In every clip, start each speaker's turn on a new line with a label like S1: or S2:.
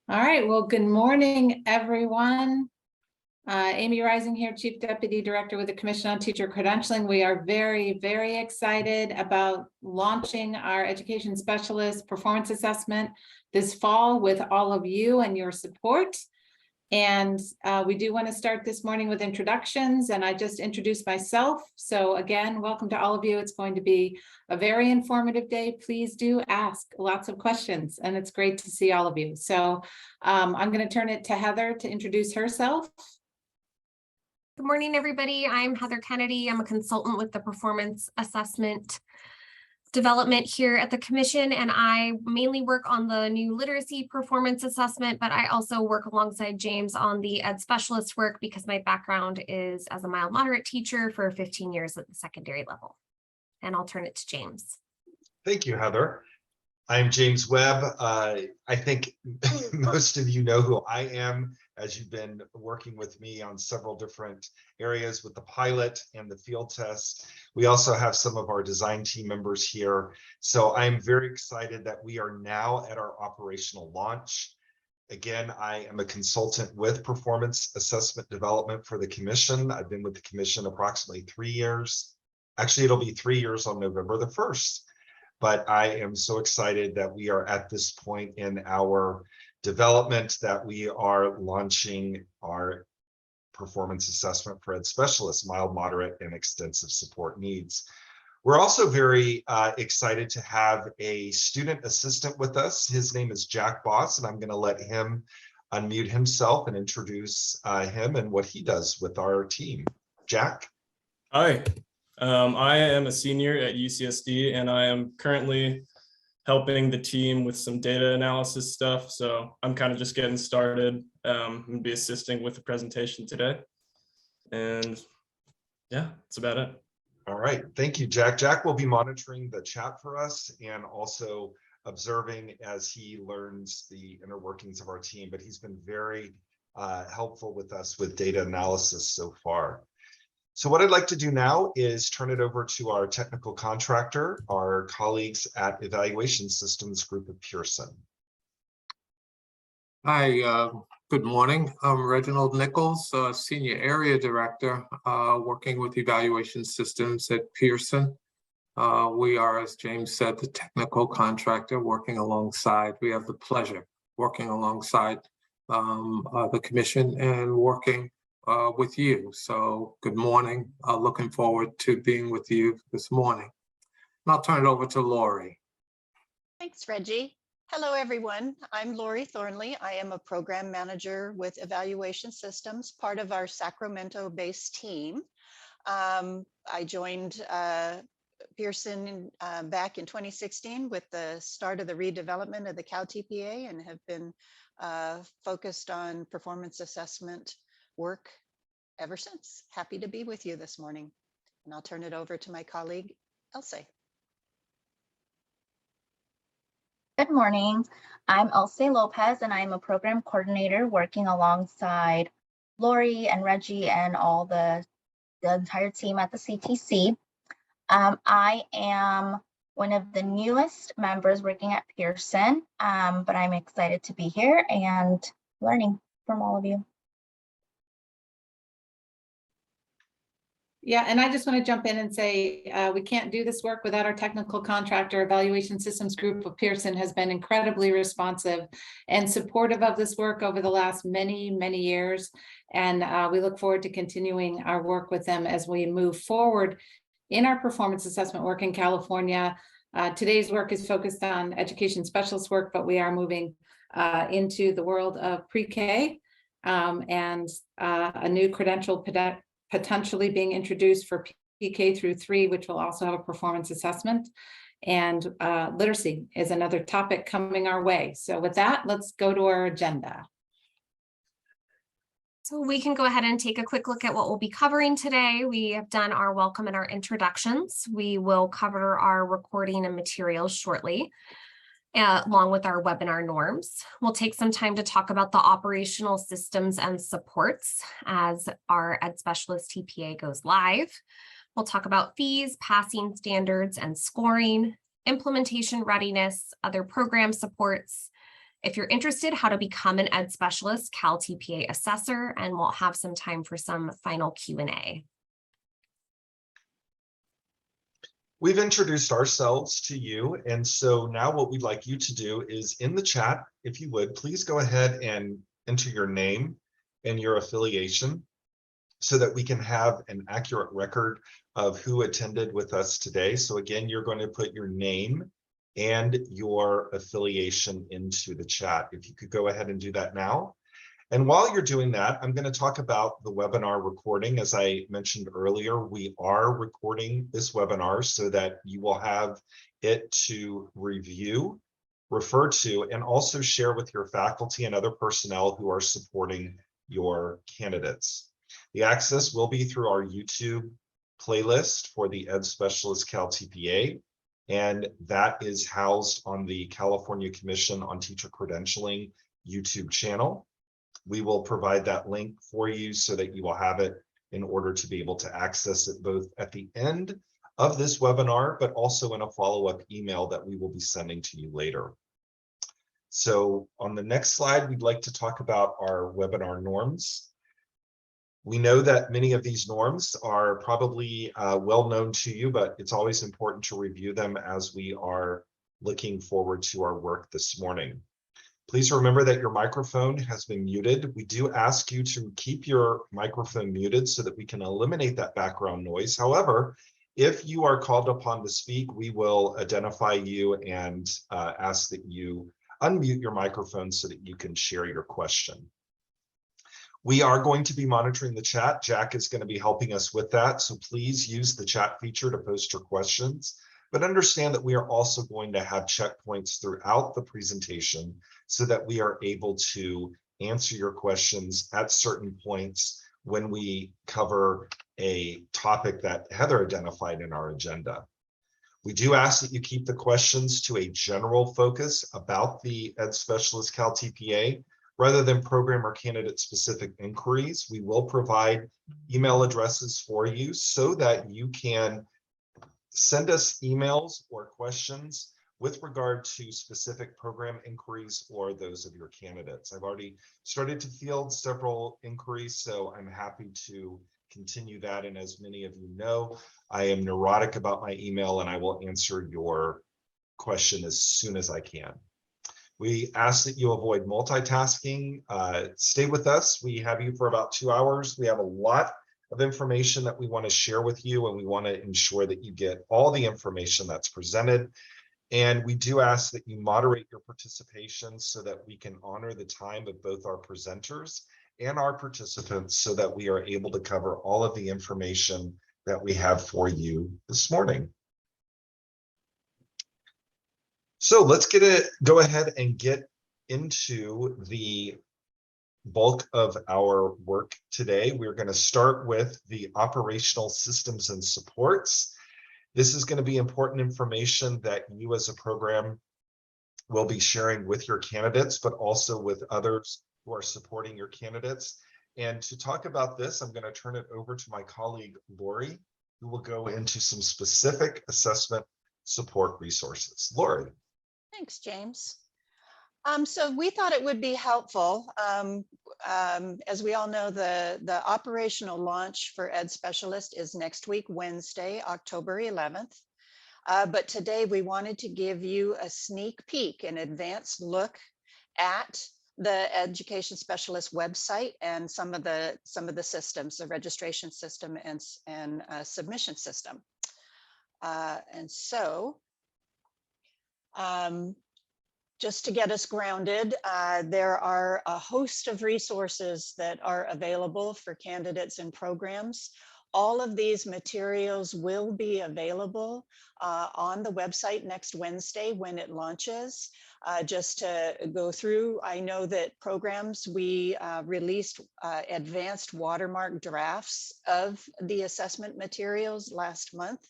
S1: All right, well, good morning, everyone. Amy Rising here, Chief Deputy Director with the Commission on Teacher Credentialing. We are very, very excited about launching our Education Specialist Performance Assessment this fall with all of you and your support. And we do want to start this morning with introductions, and I just introduced myself. So again, welcome to all of you. It's going to be a very informative day. Please do ask lots of questions, and it's great to see all of you. So I'm going to turn it to Heather to introduce herself.
S2: Good morning, everybody. I'm Heather Kennedy. I'm a consultant with the Performance Assessment Development here at the Commission, and I mainly work on the new literacy performance assessment, but I also work alongside James on the ed specialist work because my background is as a mild moderate teacher for 15 years at the secondary level. And I'll turn it to James.
S3: Thank you, Heather. I'm James Webb. I think most of you know who I am, as you've been working with me on several different areas with the pilot and the field test. We also have some of our design team members here. So I'm very excited that we are now at our operational launch. Again, I am a consultant with performance assessment development for the Commission. I've been with the Commission approximately 3 years. Actually, it'll be 3 years on November the 1st. But I am so excited that we are at this point in our development that we are launching our performance assessment for ed specialists, mild, moderate, and extensive support needs. We're also very excited to have a student assistant with us. His name is Jack Boss, and I'm going to let him unmute himself and introduce him and what he does with our team. Jack?
S4: Hi. I am a senior at UCSD, and I am currently helping the team with some data analysis stuff. So I'm kind of just getting started. I'm going to be assisting with the presentation today. And yeah, that's about it.
S3: All right. Thank you, Jack. Jack will be monitoring the chat for us and also observing as he learns the inner workings of our team. But he's been very helpful with us with data analysis so far. So what I'd like to do now is turn it over to our technical contractor, our colleagues at Evaluation Systems Group of Pearson.
S5: Hi, good morning. I'm Reginald Nichols, Senior Area Director, working with Evaluation Systems at Pearson. We are, as James said, the technical contractor working alongside. We have the pleasure working alongside the Commission and working with you. So good morning. Looking forward to being with you this morning. And I'll turn it over to Lori.
S6: Thanks, Reggie. Hello, everyone. I'm Lori Thornley. I am a program manager with Evaluation Systems, part of our Sacramento-based team. I joined Pearson back in 2016 with the start of the redevelopment of the CalTPA and have been focused on performance assessment work ever since. Happy to be with you this morning. And I'll turn it over to my colleague, Elsie.
S7: Good morning. I'm Elsie Lopez, and I'm a program coordinator working alongside Lori and Reggie and all the entire team at the CTC. I am one of the newest members working at Pearson, but I'm excited to be here and learning from all of you.
S1: Yeah, and I just want to jump in and say we can't do this work without our technical contractor. Evaluation Systems Group of Pearson has been incredibly responsive and supportive of this work over the last many, many years. And we look forward to continuing our work with them as we move forward in our performance assessment work in California. Today's work is focused on education specialist work, but we are moving into the world of pre-K and a new credential potentially being introduced for PK through 3, which will also have a performance assessment. And literacy is another topic coming our way. So with that, let's go to our agenda.
S2: So we can go ahead and take a quick look at what we'll be covering today. We have done our welcome and our introductions. We will cover our recording and materials shortly, along with our webinar norms. We'll take some time to talk about the operational systems and supports as our Ed Specialist TPA goes live. We'll talk about fees, passing standards and scoring, implementation readiness, other program supports, If you're interested, how to become an ed specialist, CalTPA assessor, and we'll have some time for some final Q&A.
S3: We've introduced ourselves to you, and so now what we'd like you to do is in the chat, if you would, please go ahead and enter your name and your affiliation so that we can have an accurate record of who attended with us today. So again, you're going to put your name and your affiliation into the chat. If you could go ahead and do that now. And while you're doing that, I'm going to talk about the webinar recording. As I mentioned earlier, we are recording this webinar so that you will have it to review, refer to, and also share with your faculty and other personnel who are supporting your candidates. The access will be through our YouTube playlist for the Ed Specialist CalTPA, and that is housed on the California Commission on Teacher Credentialing YouTube channel. We will provide that link for you so that you will have it in order to be able to access it both at the end of this webinar, but also in a follow-up email that we will be sending to you later. So on the next slide, we'd like to talk about our webinar norms. We know that many of these norms are probably well known to you, but it's always important to review them as we are looking forward to our work this morning. Please remember that your microphone has been muted. We do ask you to keep your microphone muted so that we can eliminate that background noise. However, if you are called upon to speak, we will identify you and ask that you unmute your microphone so that you can share your question. We are going to be monitoring the chat. Jack is going to be helping us with that. So please use the chat feature to post your questions, but understand that we are also going to have checkpoints throughout the presentation so that we are able to answer your questions at certain points when we cover a topic that Heather identified in our agenda. We do ask that you keep the questions to a general focus about the Ed Specialist CalTPA, rather than program or candidate specific inquiries. We will provide email addresses for you so that you can send us emails or questions with regard to specific program inquiries or those of your candidates. I've already started to field several inquiries, so I'm happy to continue that. And as many of you know, I am neurotic about my email and I will answer your question as soon as I can. We ask that you avoid multitasking. Stay with us. We have you for about 2 hours. We have a lot of information that we want to share with you, and we want to ensure that you get all the information that's presented. And we do ask that you moderate your participation so that we can honor the time of both our presenters and our participants so that we are able to cover all of the information that we have for you this morning. So let's go ahead and get into the bulk of our work today. We're going to start with the operational systems and supports. This is going to be important information that you as a program will be sharing with your candidates, but also with others who are supporting your candidates. And to talk about this, I'm going to turn it over to my colleague, Lori, who will go into some specific assessment support resources. Lori.
S6: Thanks, James. So we thought it would be helpful. As we all know, the operational launch for Ed Specialist is next week, Wednesday, October 11th. But today we wanted to give you a sneak peek, an advanced look at the Education Specialist website and some of the systems, the registration system and submission system. Just to get us grounded, there are a host of resources that are available for candidates and programs. All of these materials will be available on the website next Wednesday when it launches. Just to go through, I know that programs, we released advanced watermark drafts of the assessment materials last month.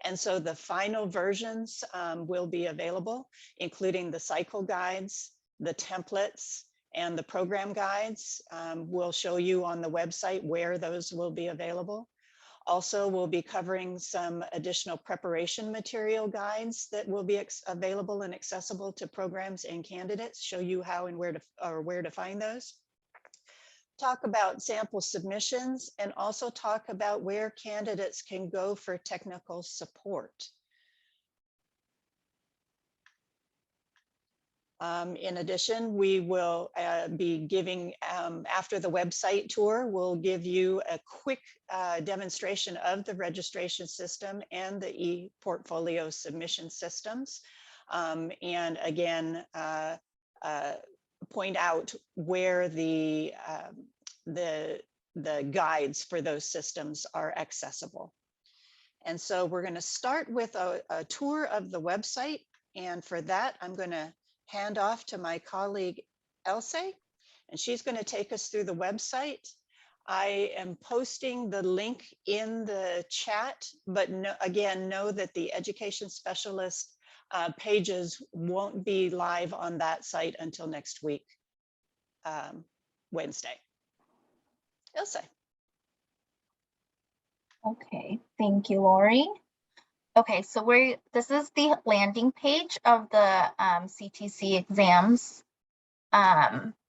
S6: And so the final versions will be available, including the cycle guides, the templates, and the program guides. We'll show you on the website where those will be available. Also, we'll be covering some additional preparation material guides that will be available and accessible to programs and candidates, show you how and where to find those. Talk about sample submissions and also talk about where candidates can go for technical support. In addition, we will be giving, after the website tour, we'll give you a quick demonstration of the registration system and the e-portfolio submission systems. And again, point out where the guides for those systems are accessible. And so we're going to start with a tour of the website. And for that, I'm going to hand off to my colleague, Elsie, and she's going to take us through the website. I am posting the link in the chat, but again, know that the education specialist pages won't be live on that site until next week, Wednesday. Elsie.
S7: Okay, thank you, Lori. Okay, so this is the landing page of the CTC exams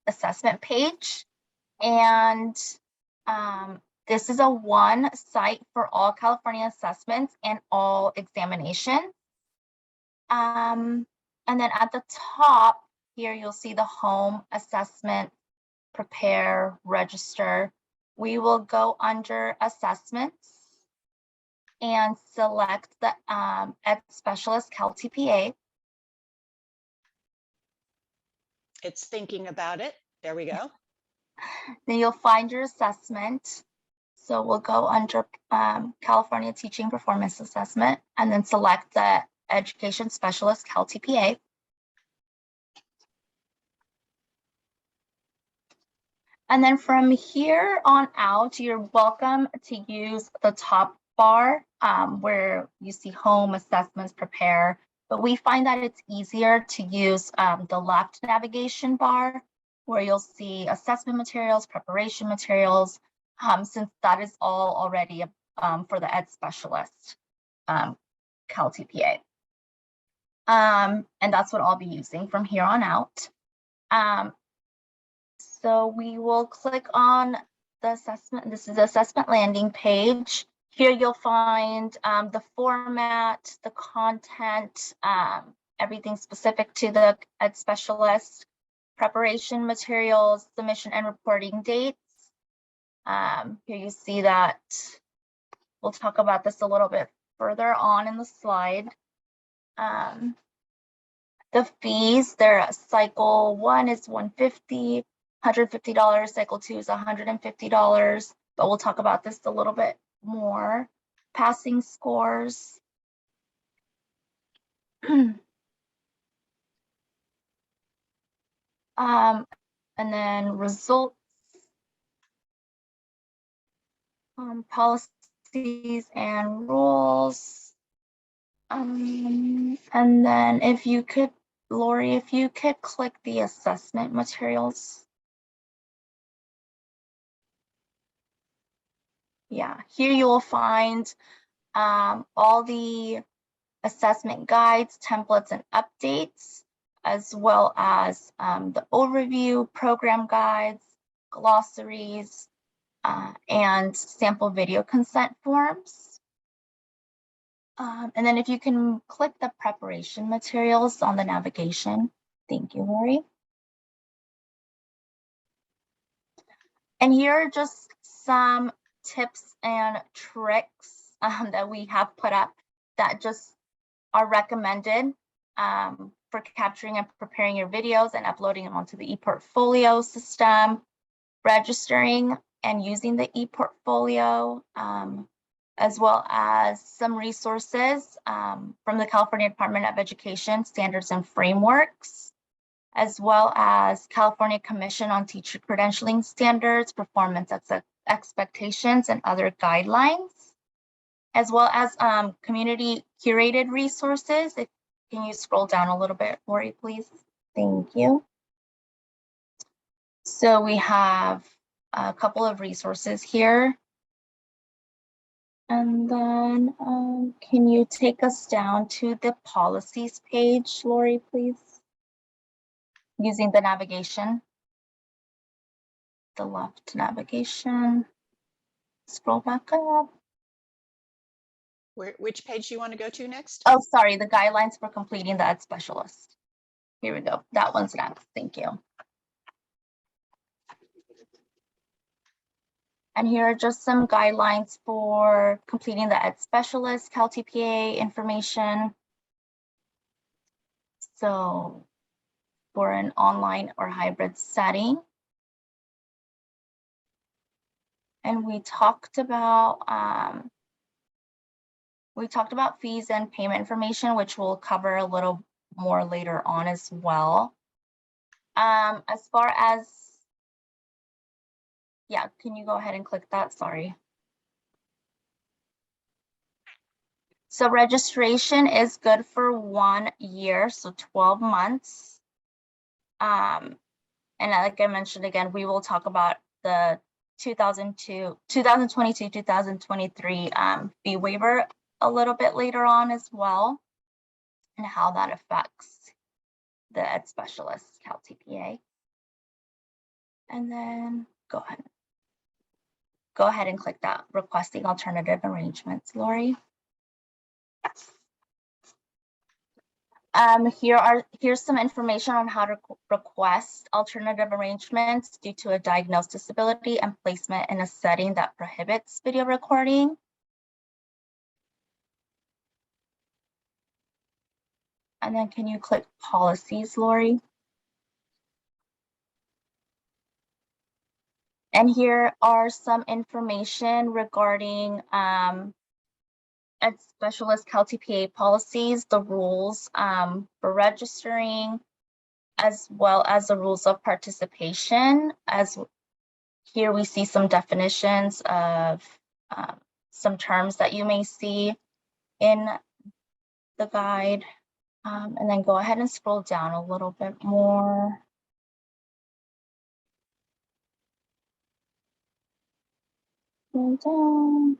S7: assessment page. And this is a one site for all California assessments and all examinations. And then at the top here, you'll see the home, assessment, prepare, register. We will go under assessments and select the Ed Specialist CalTPA.
S6: It's thinking about it. There we go.
S7: Then you'll find your assessment. So we'll go under California Teaching Performance Assessment and then select the Education Specialist CalTPA. And then from here on out, you're welcome to use the top bar where you see home, assessments, prepare, but we find that it's easier to use the left navigation bar where you'll see assessment materials, preparation materials, since that is all already for the Ed Specialist CalTPA. And that's what I'll be using from here on out. So we will click on the assessment. This is the assessment landing page. Here you'll find the format, the content, everything specific to the Ed Specialist, preparation materials, submission and reporting dates. Here you see that we'll talk about this a little bit further on in the slide. The fees, their cycle 1 is $150, cycle 2 is $150, but we'll talk about this a little bit more. Passing scores. And then results, policies and rules. And then if you could, Lori, if you could click the assessment materials. Yeah, here you will find all the assessment guides, templates, and updates, as well as the overview, program guides, glossaries, and sample video consent forms. And then if you can click the preparation materials on the navigation. Thank you, Lori. And here are just some tips and tricks that we have put up that just are recommended for capturing and preparing your videos and uploading them onto the ePortfolio system, registering and using the ePortfolio, as well as some resources from the California Department of Education Standards and Frameworks, as well as California Commission on Teacher Credentialing Standards, Performance Expectations, and other guidelines, as well as community curated resources. Can you scroll down a little bit, Lori, please? Thank you. So we have a couple of resources here. And then can you take us down to the policies page, Lori, please? Using the navigation. The left navigation. Scroll back up.
S6: Which page do you want to go to next?
S7: Oh, sorry, the guidelines for completing the Ed Specialist. Here we go. That one's next. Thank you. And here are just some guidelines for completing the Ed Specialist CalTPA information. So for an online or hybrid setting. And we talked about fees and payment information, which we'll cover a little more later on as well. As far as, yeah, can you go ahead and click that? Sorry. So registration is good for 1 year, so 12 months. And like I mentioned again, we will talk about the 2022-2023 fee waiver a little bit later on as well, and how that affects the Ed Specialist CalTPA. And then go ahead and click that requesting alternative arrangements, Lori. Here's some information on how to request alternative arrangements due to a diagnosed disability and placement in a setting that prohibits video recording. And then can you click policies, Lori? And here are some information regarding Ed Specialist CalTPA policies, the rules for registering, as well as the rules of participation. As here we see some definitions of some terms that you may see in the guide. And then go ahead and scroll down a little bit more. Scroll down.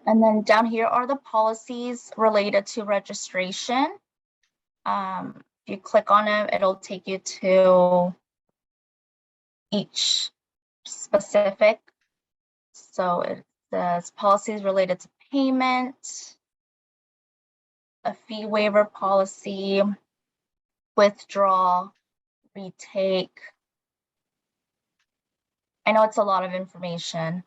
S7: And then down here are the policies related to registration. If you click on it, it'll take you to each specific. So it says policies related to payment, a fee waiver policy, withdraw, retake. I know it's a lot of information.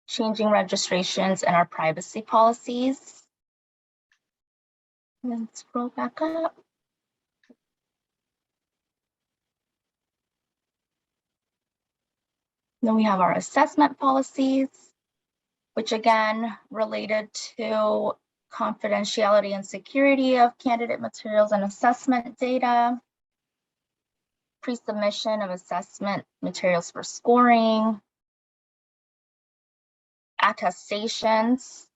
S7: Changing registrations and our privacy policies. And then scroll back up. Then we have our assessment policies, which again, related to confidentiality and security of candidate materials and assessment data, pre-submission of assessment materials for scoring, attestations,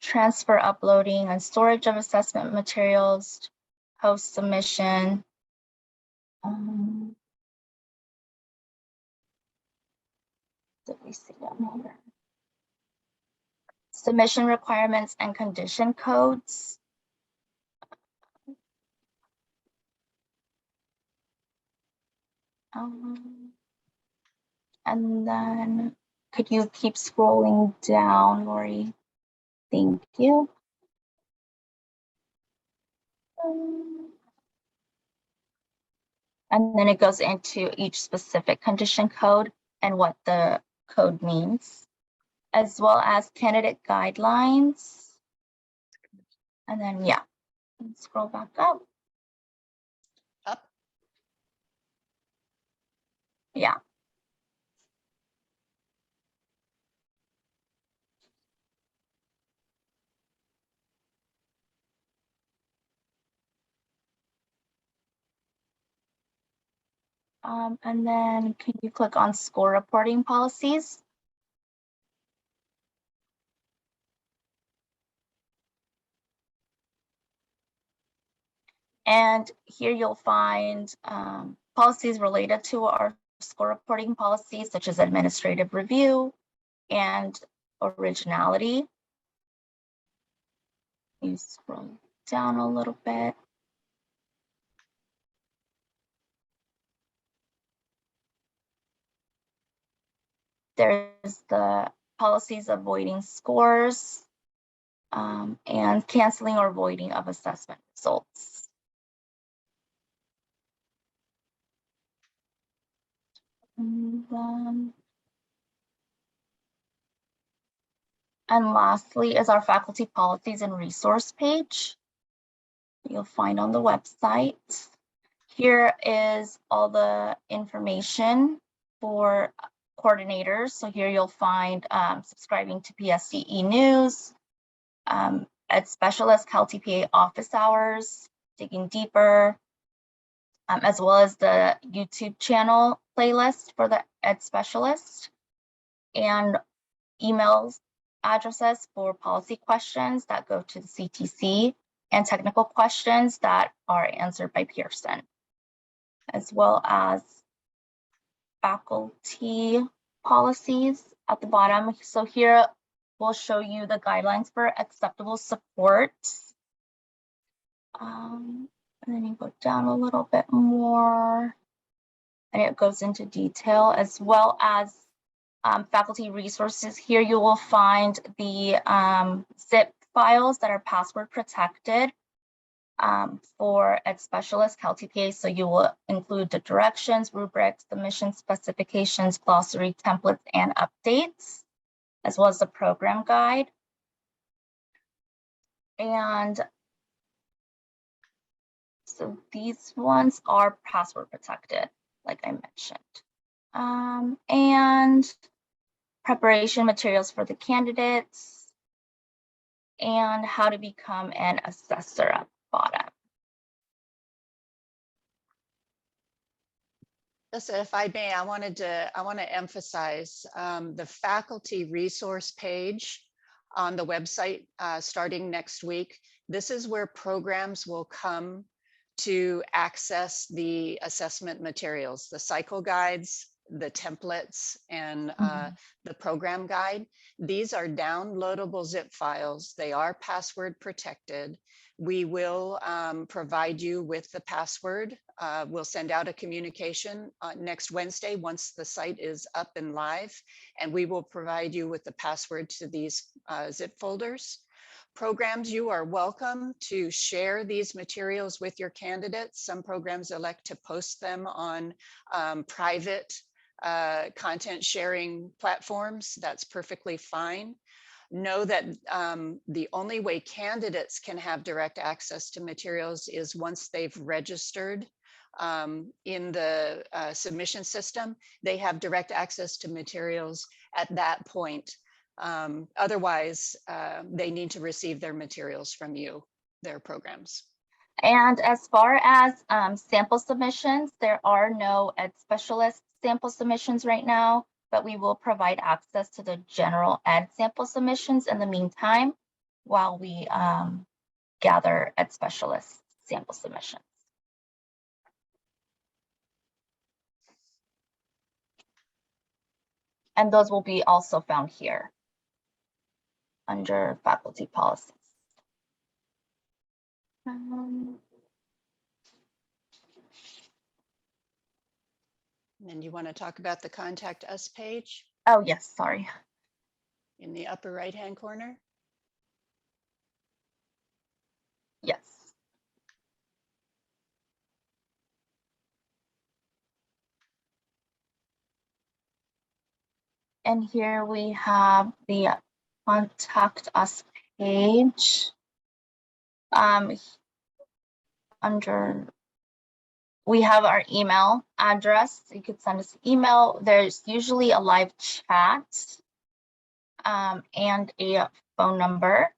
S7: transfer, uploading, and storage of assessment materials, post-submission. Did we see down here? Submission requirements and condition codes. And then could you keep scrolling down, Lori? Thank you. And then it goes into each specific condition code and what the code means, as well as candidate guidelines. And then, yeah, scroll back up.
S6: Up.
S7: Yeah. And then can you click on score reporting policies? And here you'll find policies related to our score reporting policies such as administrative review and originality. You scroll down a little bit. There's the policies avoiding scores and canceling or voiding of assessment results. And lastly is our faculty policies and resource page. You'll find on the website. Here is all the information for coordinators. So here you'll find subscribing to PSCE News, Ed Specialist, CalTPA office hours, digging deeper, as well as the YouTube channel playlist for the Ed Specialist, and emails addresses for policy questions that go to the CTC and technical questions that are answered by Pearson, as well as faculty policies at the bottom. So here we'll show you the guidelines for acceptable support. And then you go down a little bit more and it goes into detail, as well as faculty resources. Here you will find the zip files that are password protected for Ed Specialist CalTPA. So you will include the directions, rubrics, the mission specifications, glossary, templates, and updates, as well as the program guide. And so these ones are password protected, like I mentioned. And preparation materials for the candidates and how to become an assessor at the bottom.
S6: Listen, if I may, I want to emphasize the faculty resource page on the website starting next week. This is where programs will come to access the assessment materials, the cycle guides, the templates, and the program guide. These are downloadable zip files. They are password protected. We will provide you with the password. We'll send out a communication next Wednesday once the site is up and live, and we will provide you with the password to these zip folders. Programs, you are welcome to share these materials with your candidates. Some programs elect to post them on private content sharing platforms. That's perfectly fine. Know that the only way candidates can have direct access to materials is once they've registered in the submission system. They have direct access to materials at that point. Otherwise, they need to receive their materials from you, their programs.
S7: And as far as sample submissions, there are no Ed Specialist sample submissions right now, but we will provide access to the general Ed sample submissions in the meantime while we gather Ed Specialist sample submissions. And those will be also found here under faculty policies.
S6: And you want to talk about the Contact Us page
S7: Oh, yes, sorry.
S6: in the upper right-hand corner?
S7: Yes. And here we have the Contact Us page. Under, we have our email address. You could send us an email. There's usually a live chat and a phone number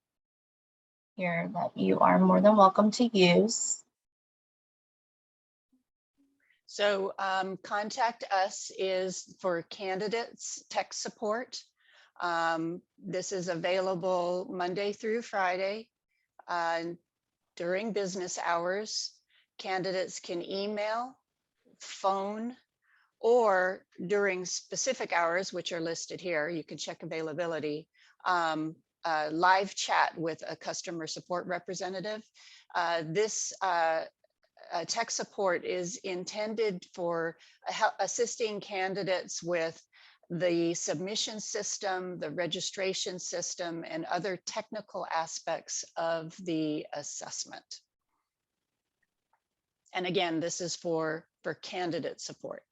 S7: here that you are more than welcome to use.
S6: So Contact Us is for candidates tech support. This is available Monday through Friday during business hours. Candidates can email, phone, or during specific hours, which are listed here, you can check availability, live chat with a customer support representative. This tech support is intended for assisting candidates with the submission system, the registration system, and other technical aspects of the assessment. And again, this is for candidate support.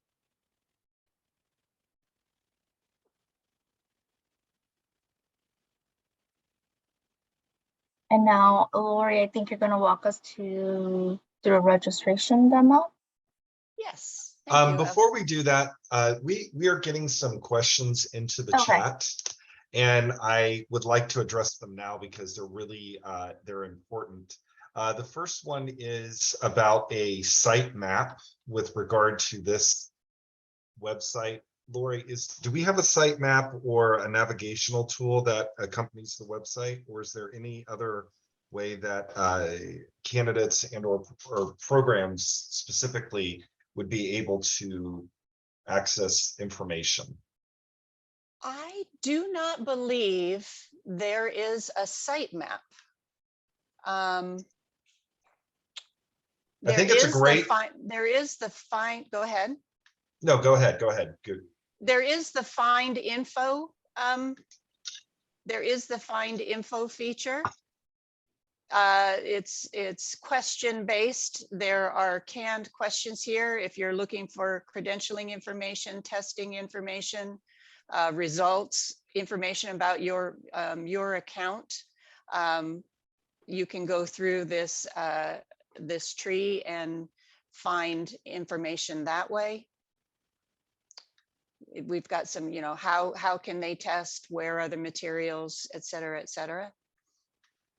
S7: And now, Lori, I think you're going to walk us through a registration demo.
S6: Yes. Thank you.
S3: Before we do that, we are getting some questions into the
S7: Okay.
S3: chat, and I would like to address them now because they're really they're important. The first one is about a site map with regard to this website. Lori, do we have a site map or a navigational tool that accompanies the website, or is there any other way that candidates and or programs specifically would be able to access information?
S6: I do not believe there is a site map.
S3: I think it's a great.
S6: There is the find. Go ahead.
S3: No, go ahead. Go ahead. Good.
S6: There is the find info. There is the find info feature. It's question based. There are canned questions here. If you're looking for credentialing information, testing information, results, information about your account, you can go through this this tree and find information that way. We've got some, you know, how can they test, where are the materials, et cetera, et cetera.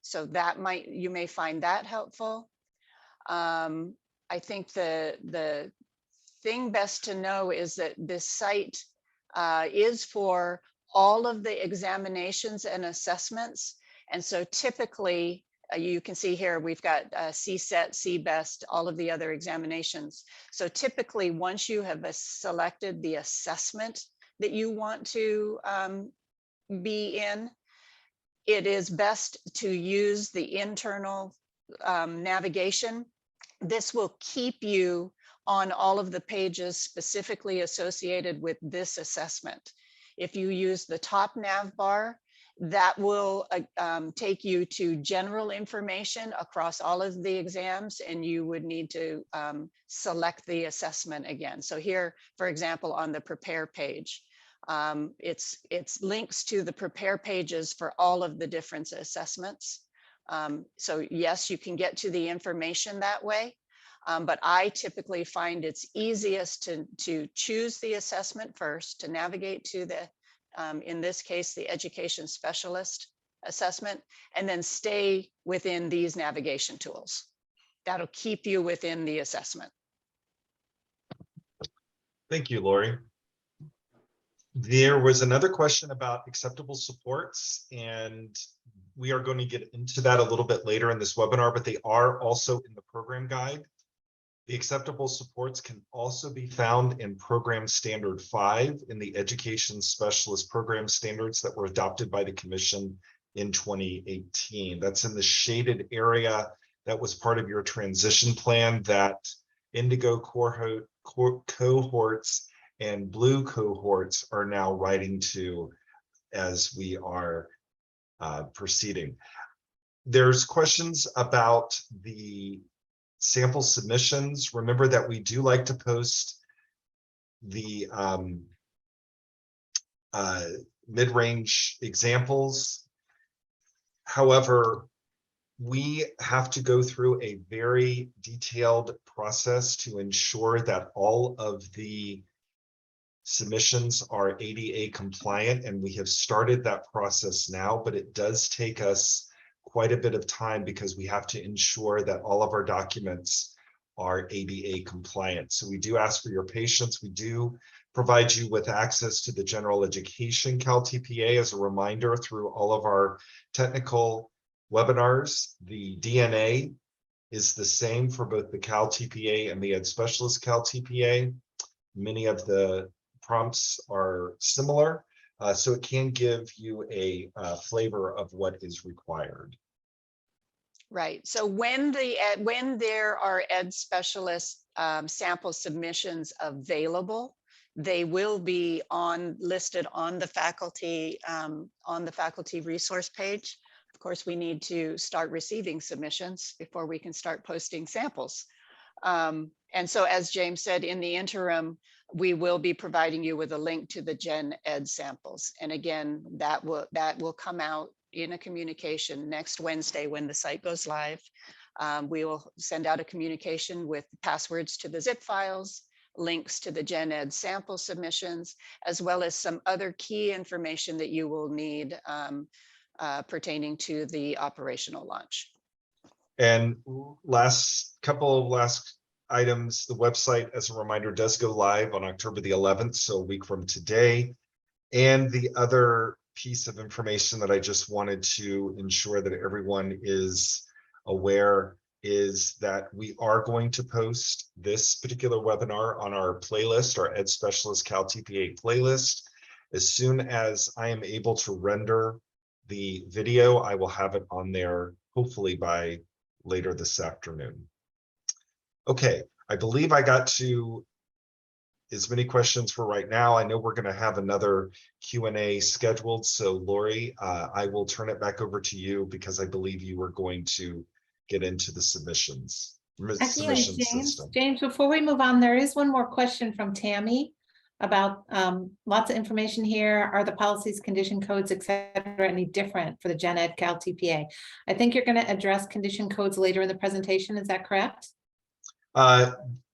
S6: So that you may find that helpful. I think the thing best to know is that this site is for all of the examinations and assessments. And so typically, you can see here, we've got CSET, CBEST, all of the other examinations. So typically, once you have selected the assessment that you want to be in, it is best to use the internal navigation. This will keep you on all of the pages specifically associated with this assessment. If you use the top nav bar, that will take you to general information across all of the exams, and you would need to select the assessment again. So here, for example, on the prepare page, it's links to the prepare pages for all of the different assessments. So yes, you can get to the information that way, but I typically find it's easiest to choose the assessment first, to navigate to the in this case, the education specialist assessment, and then stay within these navigation tools. That'll keep you within the assessment.
S3: Thank you, Lori. There was another question about acceptable supports, and we are going to get into that a little bit later in this webinar, but they are also in the program guide. The acceptable supports can also be found in Program Standard 5 in the Education Specialist Program Standards that were adopted by the Commission in 2018. That's in the shaded area that was part of your transition plan that indigo cohorts and blue cohorts are now writing to as we are proceeding. There's questions about the sample submissions. Remember that we do like to post the mid-range examples. However, we have to go through a very detailed process to ensure that all of the submissions are ADA compliant, and we have started that process now, but it does take us quite a bit of time because we have to ensure that all of our documents are ADA compliant. So we do ask for your patience. We do provide you with access to the general education CalTPA as a reminder through all of our technical webinars. The DNA is the same for both the CalTPA and the Ed Specialist CalTPA. many of the prompts are similar, so it can give you a flavor of what is required.
S6: Right. So when there are ed specialist sample submissions available, they will be listed on the faculty resource page. Of course, we need to start receiving submissions before we can start posting samples. And so, as James said, in the interim, we will be providing you with a link to the Gen Ed samples. And again, that will come out in a communication next Wednesday when the site goes live. We will send out a communication with passwords to the zip files, links to the Gen Ed sample submissions, as well as some other key information that you will need pertaining to the operational launch.
S3: And last items, the website, as a reminder, does go live on October the 11th, so a week from today. And the other piece of information that I just wanted to ensure that everyone is aware is that we are going to post this particular webinar on our playlist, our Ed Specialist CalTPA playlist. As soon as I am able to render the video, I will have it on there, hopefully by later this afternoon. Okay, I believe I got to as many questions for right now. I know we're going to have another Q&A scheduled. So Lori, I will turn it back over to you because I believe you were going to get into the submissions.
S1: Actually,
S3: Submission
S1: James,
S3: system.
S1: before we move on, there is one more question from Tammy about lots of information here. Are the policies, condition codes, et cetera, any different for the Gen Ed CalTPA? I think you're going to address condition codes later in the presentation. Is that correct?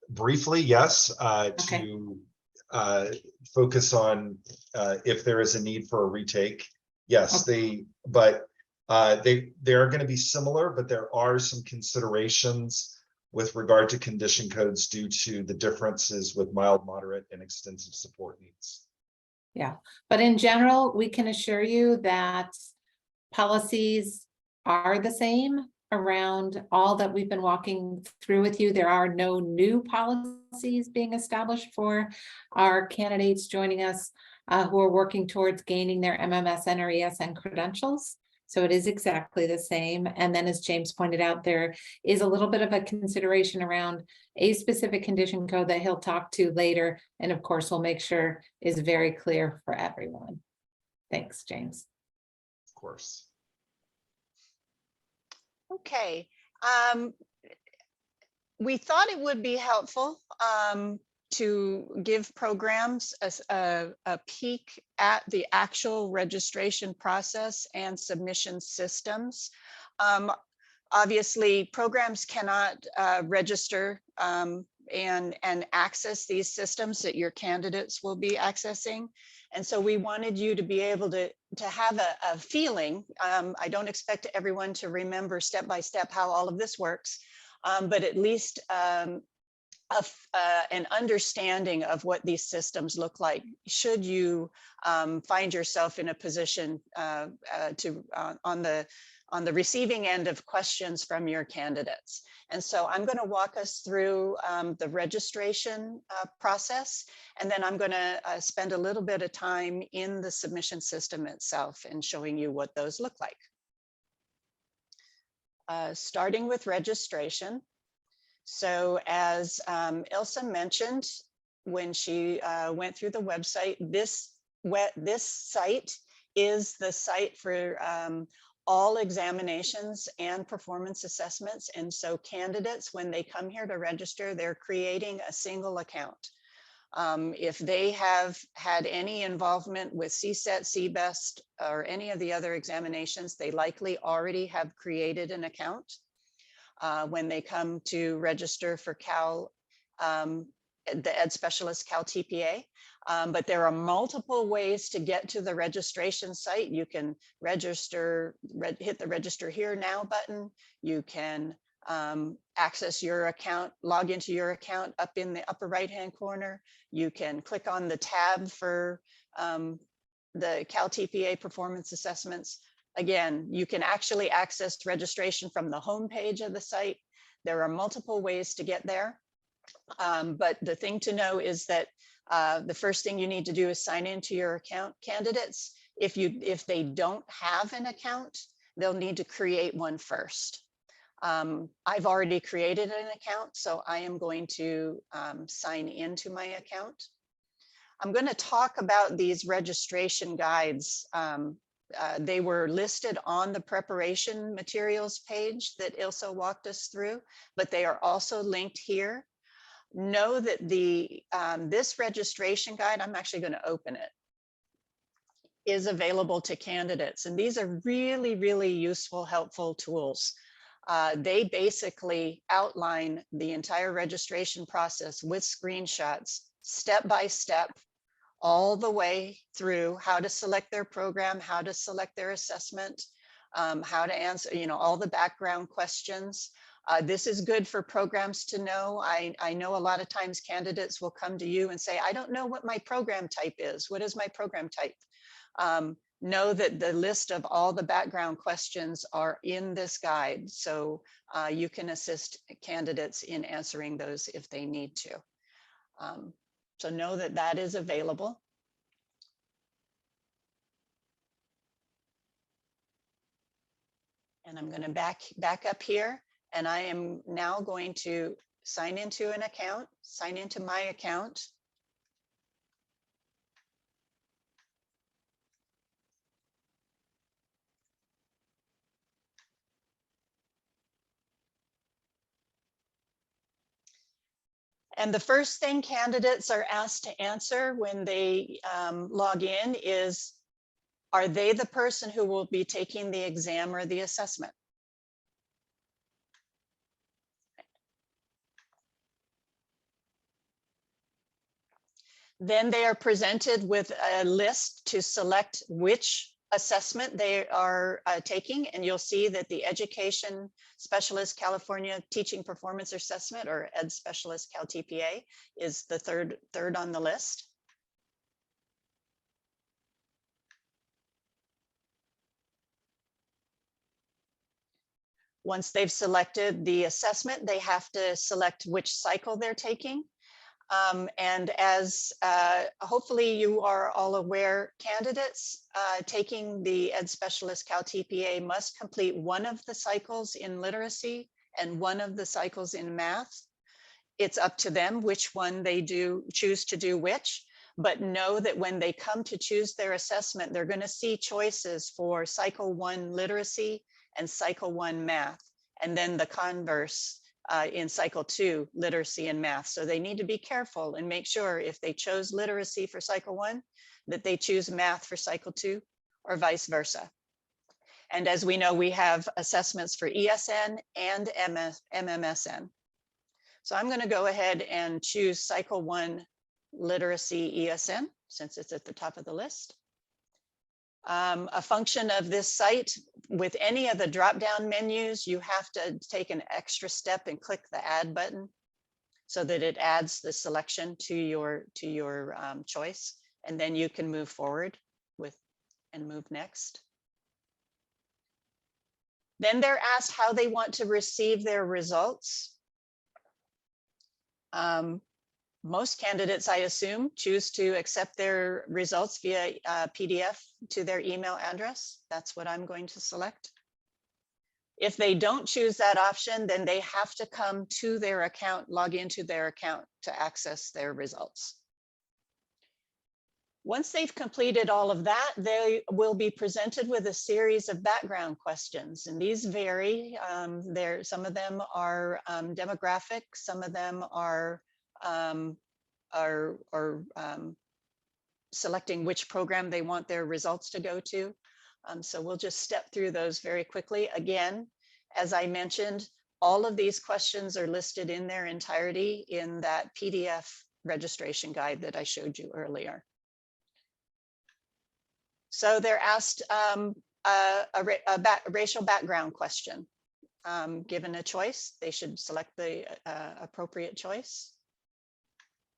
S3: Briefly, yes,
S1: Okay.
S3: to focus on if there is a need for a retake. Yes,
S1: Okay.
S3: they are going to be similar, but there are some considerations with regard to condition codes due to the differences with mild, moderate, and extensive support needs.
S1: Yeah, but in general, we can assure you that policies are the same around all that we've been walking through with you. There are no new policies being established for our candidates joining us who are working towards gaining their MMSN or ESN credentials. So it is exactly the same. And then, as James pointed out, there is a little bit of a consideration around a specific condition code that he'll talk to later. And of course, we'll make sure is very clear for everyone. Thanks, James.
S3: Of course.
S6: Okay. We thought it would be helpful to give programs a peek at the actual registration process and submission systems. Obviously, programs cannot register and access these systems that your candidates will be accessing. And so we wanted you to be able to have a feeling. I don't expect everyone to remember step by step how all of this works, but at least an understanding of what these systems look like should you find yourself in a position on the receiving end of questions from your candidates. And so I'm going to walk us through the registration process, and then I'm going to spend a little bit of time in the submission system itself and showing you what those look like. Starting with registration. So as Ilse mentioned, when she went through the website, this site is the site for all examinations and performance assessments. And so candidates, when they come here to register, they're creating a single account. If they have had any involvement with CSET, CBEST, or any of the other examinations, they likely already have created an account. When they come to register for the Ed Specialist CalTPA. But there are multiple ways to get to the registration site. You can register, hit the register here now button. You can access your account, log into your account up in the upper right-hand corner. You can click on the tab for the CalTPA performance assessments. Again, you can actually access registration from the home page of the site. There are multiple ways to get there. But the thing to know is that the first thing you need to do is sign into your account. Candidates, if they don't have an account, they'll need to create one first. I've already created an account, so I am going to sign into my account. I'm going to talk about these registration guides. They were listed on the preparation materials page that Ilse walked us through, but they are also linked here. Know that this registration guide, I'm actually going to open it, is available to candidates. And these are really, really useful, helpful tools. They basically outline the entire registration process with screenshots, step by step, all the way through how to select their program, how to select their assessment, how to answer, all the background questions. This is good for programs to know. I know a lot of times candidates will come to you and say, I don't know what my program type is. What is my program type? Know that the list of all the background questions are in this guide. So you can assist candidates in answering those if they need to. So know that that is available. And I'm going to back up here, and I am now going to sign into an account, sign into my account. And the first thing candidates are asked to answer when they log in is, are they the person who will be taking the exam or the assessment? Then they are presented with a list to select which assessment they are taking, and you'll see that the Education Specialist California Teaching Performance Assessment, or Ed Specialist CalTPA, is the third on the list. Once they've selected the assessment, they have to select which cycle they're taking. And as hopefully you are all aware, candidates taking the Ed Specialist CalTPA must complete one of the cycles in literacy and one of the cycles in math. It's up to them which one they choose to do which, but know that when they come to choose their assessment, they're going to see choices for cycle 1 literacy and cycle 1 math, and then the converse in cycle 2, literacy and math. So they need to be careful and make sure if they chose literacy for cycle 1, that they choose math for cycle 2, or vice versa. And as we know, we have assessments for ESN and MMSN. So I'm going to go ahead and choose cycle 1 literacy ESN, since it's at the top of the list. A function of this site, with any of the drop-down menus, you have to take an extra step and click the add button so that it adds the selection to your choice, and then you can move forward and move next. Then they're asked how they want to receive their results. Most candidates, I assume, choose to accept their results via PDF to their email address. That's what I'm going to select. If they don't choose that option, then they have to come to their account, log into their account to access their results. Once they've completed all of that, they will be presented with a series of background questions, and these vary. Some of them are demographic, some of them are selecting which program they want their results to go to. So we'll just step through those very quickly. Again, as I mentioned, all of these questions are listed in their entirety in that PDF registration guide that I showed you earlier. So they're asked a racial background question. Given a choice, they should select the appropriate choice,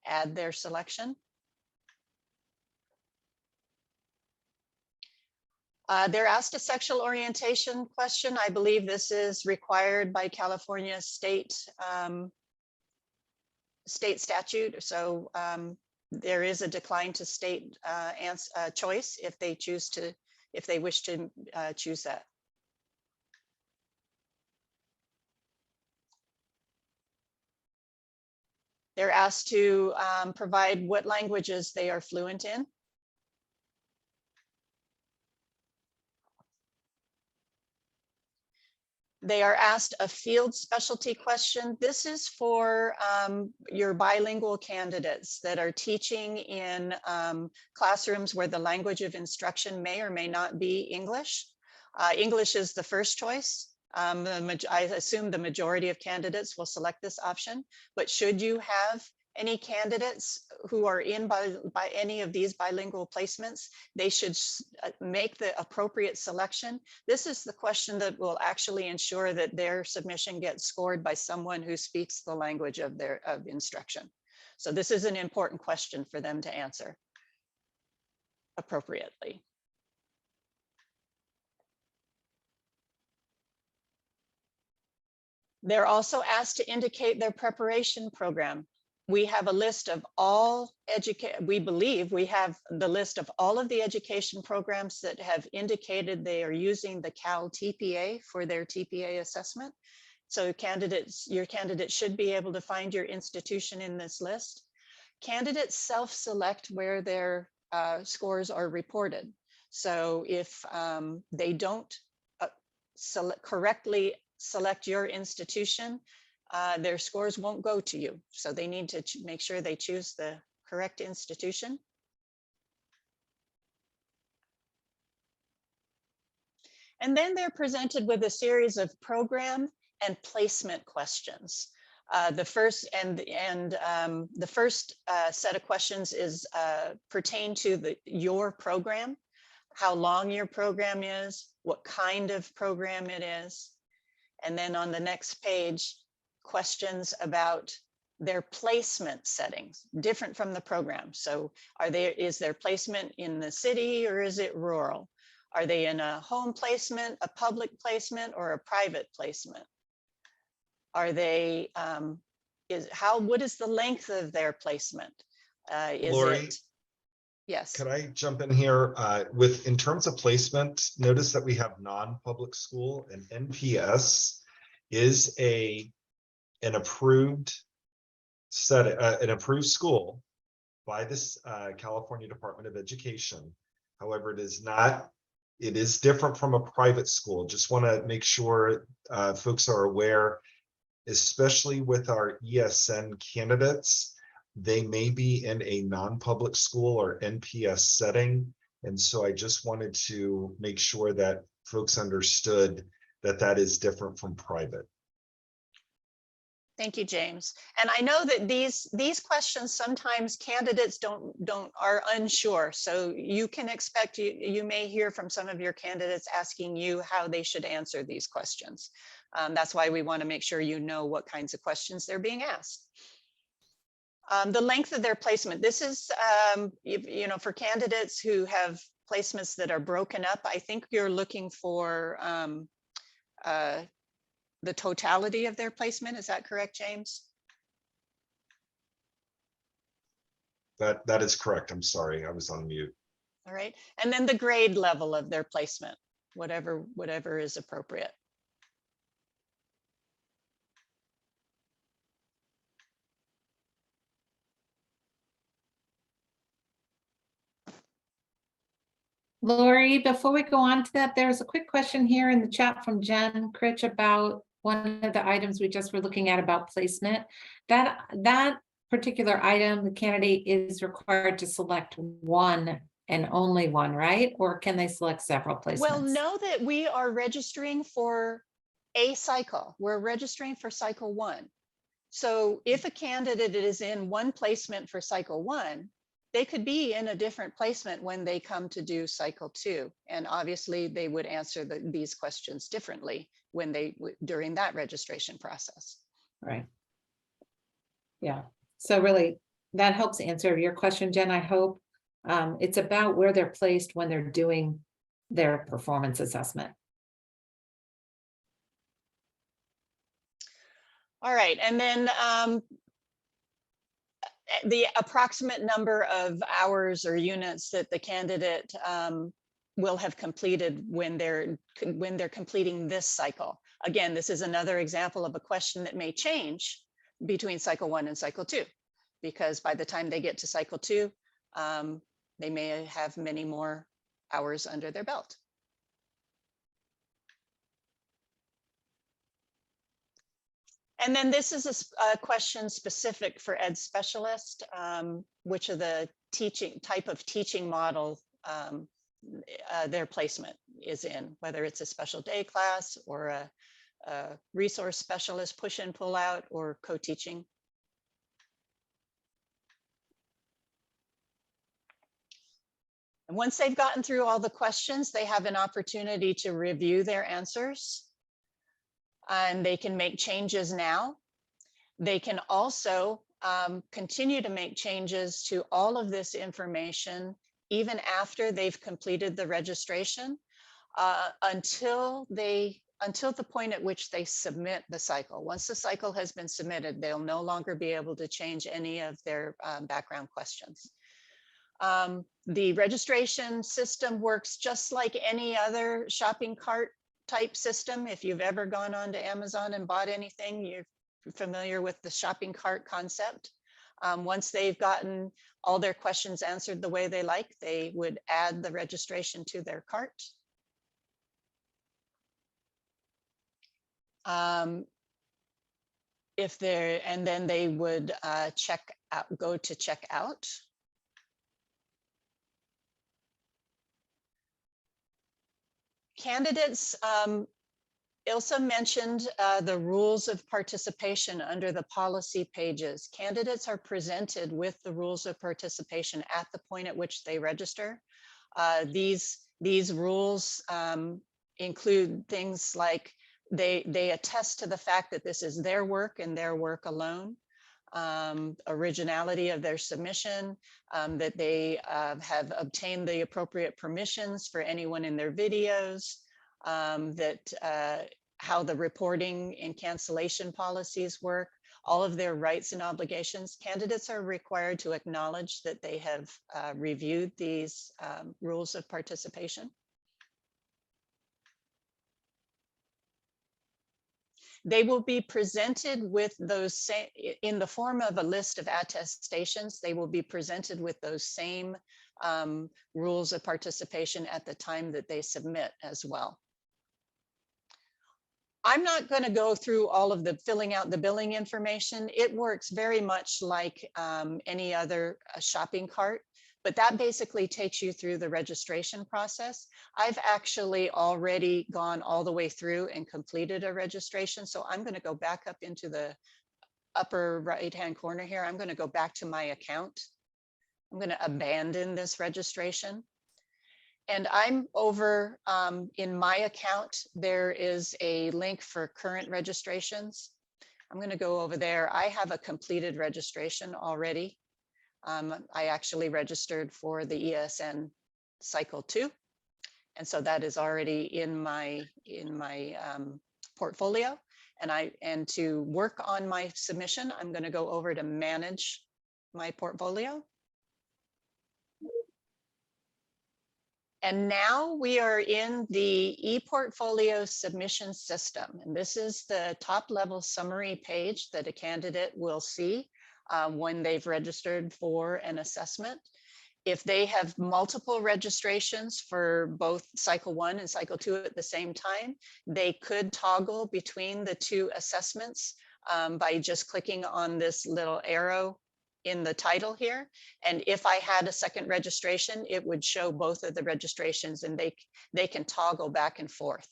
S6: add their selection. They're asked a sexual orientation question. I believe this is required by California state state statute. So there is a decline to state choice if they choose to, if they wish to choose that. They're asked to provide what languages they are fluent in. They are asked a field specialty question. This is for your bilingual candidates that are teaching in classrooms where the language of instruction may or may not be English. English is the first choice. I assume the majority of candidates will select this option, but should you have any candidates who are in by any of these bilingual placements, they should make the appropriate selection. This is the question that will actually ensure that their submission gets scored by someone who speaks the language of instruction. So this is an important question for them to answer appropriately. They're also asked to indicate their preparation program. We have a list of all we believe we have the list of all of the education programs that have indicated they are using the CalTPA for their TPA assessment. So your candidates should be able to find your institution in this list. Candidates self-select where their scores are reported. So if they don't correctly select your institution, their scores won't go to you. So they need to make sure they choose the correct institution. And then they're presented with a series of program and placement questions. The first set of questions is pertain to your program, how long your program is, what kind of program it is. And then on the next page, questions about their placement settings, different from the program. So is their placement in the city or is it rural? Are they in a home placement, a public placement, or a private placement? Are they, what is the length of their placement?
S3: Lori,
S6: yes.
S3: could I jump in here in terms of placement? Notice that we have non-public school, and NPS is an approved school by this California Department of Education. However, it is different from a private school. Just want to make sure folks are aware, especially with our ESN candidates, they may be in a non-public school or NPS setting. And so I just wanted to make sure that folks understood that that is different from private.
S6: Thank you, James. And I know that these questions, sometimes candidates are unsure. So you can expect, you may hear from some of your candidates asking you how they should answer these questions. That's why we want to make sure you know what kinds of questions they're being asked. The length of their placement. This is, for candidates who have placements that are broken up, I think you're looking for the totality of their placement. Is that correct, James?
S3: That is correct. I'm sorry, I was on mute.
S6: All right. And then the grade level of their placement, whatever is appropriate.
S1: Lori, before we go on to that, there's a quick question here in the chat from Jen Critch about one of the items we just were looking at about placement. That particular item, the candidate is required to select one and only one, right? Or can they select several placements?
S6: Well, know that we are registering for a cycle. We're registering for cycle 1. So if a candidate is in one placement for cycle 1, they could be in a different placement when they come to do cycle 2. And obviously they would answer these questions differently during that registration process.
S1: Right. Yeah. So really that helps answer your question, Jen, I hope. It's about where they're placed when they're doing their performance assessment.
S6: All right. And then the approximate number of hours or units that the candidate will have completed when they're completing this cycle. Again, this is another example of a question that may change between cycle 1 and cycle 2, because by the time they get to cycle 2, they may have many more hours under their belt. And then this is a question specific for ed specialist, which of the type of teaching model their placement is in, whether it's a special day class or a resource specialist, push in, pull out, or co-teaching. And once they've gotten through all the questions, they have an opportunity to review their answers, and they can make changes now. They can also continue to make changes to all of this information even after they've completed the registration, until the point at which they submit the cycle. Once the cycle has been submitted, they'll no longer be able to change any of their background questions. The registration system works just like any other shopping cart type system. If you've ever gone on to Amazon and bought anything, you're familiar with the shopping cart concept. Once they've gotten all their questions answered the way they like, they would add the registration to their cart. And then they would go to check out. Candidates, Ilse mentioned the rules of participation under the policy pages. Candidates are presented with the rules of participation at the point at which they register. These rules include things like they attest to the fact that this is their work and their work alone. Originality of their submission, that they have obtained the appropriate permissions for anyone in their videos, how the reporting and cancellation policies work, all of their rights and obligations. Candidates are required to acknowledge that they have reviewed these rules of participation. They will be presented with those same, in the form of a list of attestations, they will be presented with those same rules of participation at the time that they submit as well. I'm not going to go through all of the filling out the billing information. It works very much like any other shopping cart, but that basically takes you through the registration process. I've actually already gone all the way through and completed a registration. So I'm going to go back up into the upper right-hand corner here. I'm going to go back to my account. I'm going to abandon this registration. And I'm over in my account, there is a link for current registrations. I'm going to go over there. I have a completed registration already. I actually registered for the ESN cycle 2. And so that is already in my portfolio. And to work on my submission, I'm going to go over to manage my portfolio. And now we are in the ePortfolio submission system. And this is the top level summary page that a candidate will see when they've registered for an assessment. If they have multiple registrations for both cycle 1 and cycle 2 at the same time, they could toggle between the two assessments by just clicking on this little arrow in the title here. And if I had a second registration, it would show both of the registrations, and they can toggle back and forth.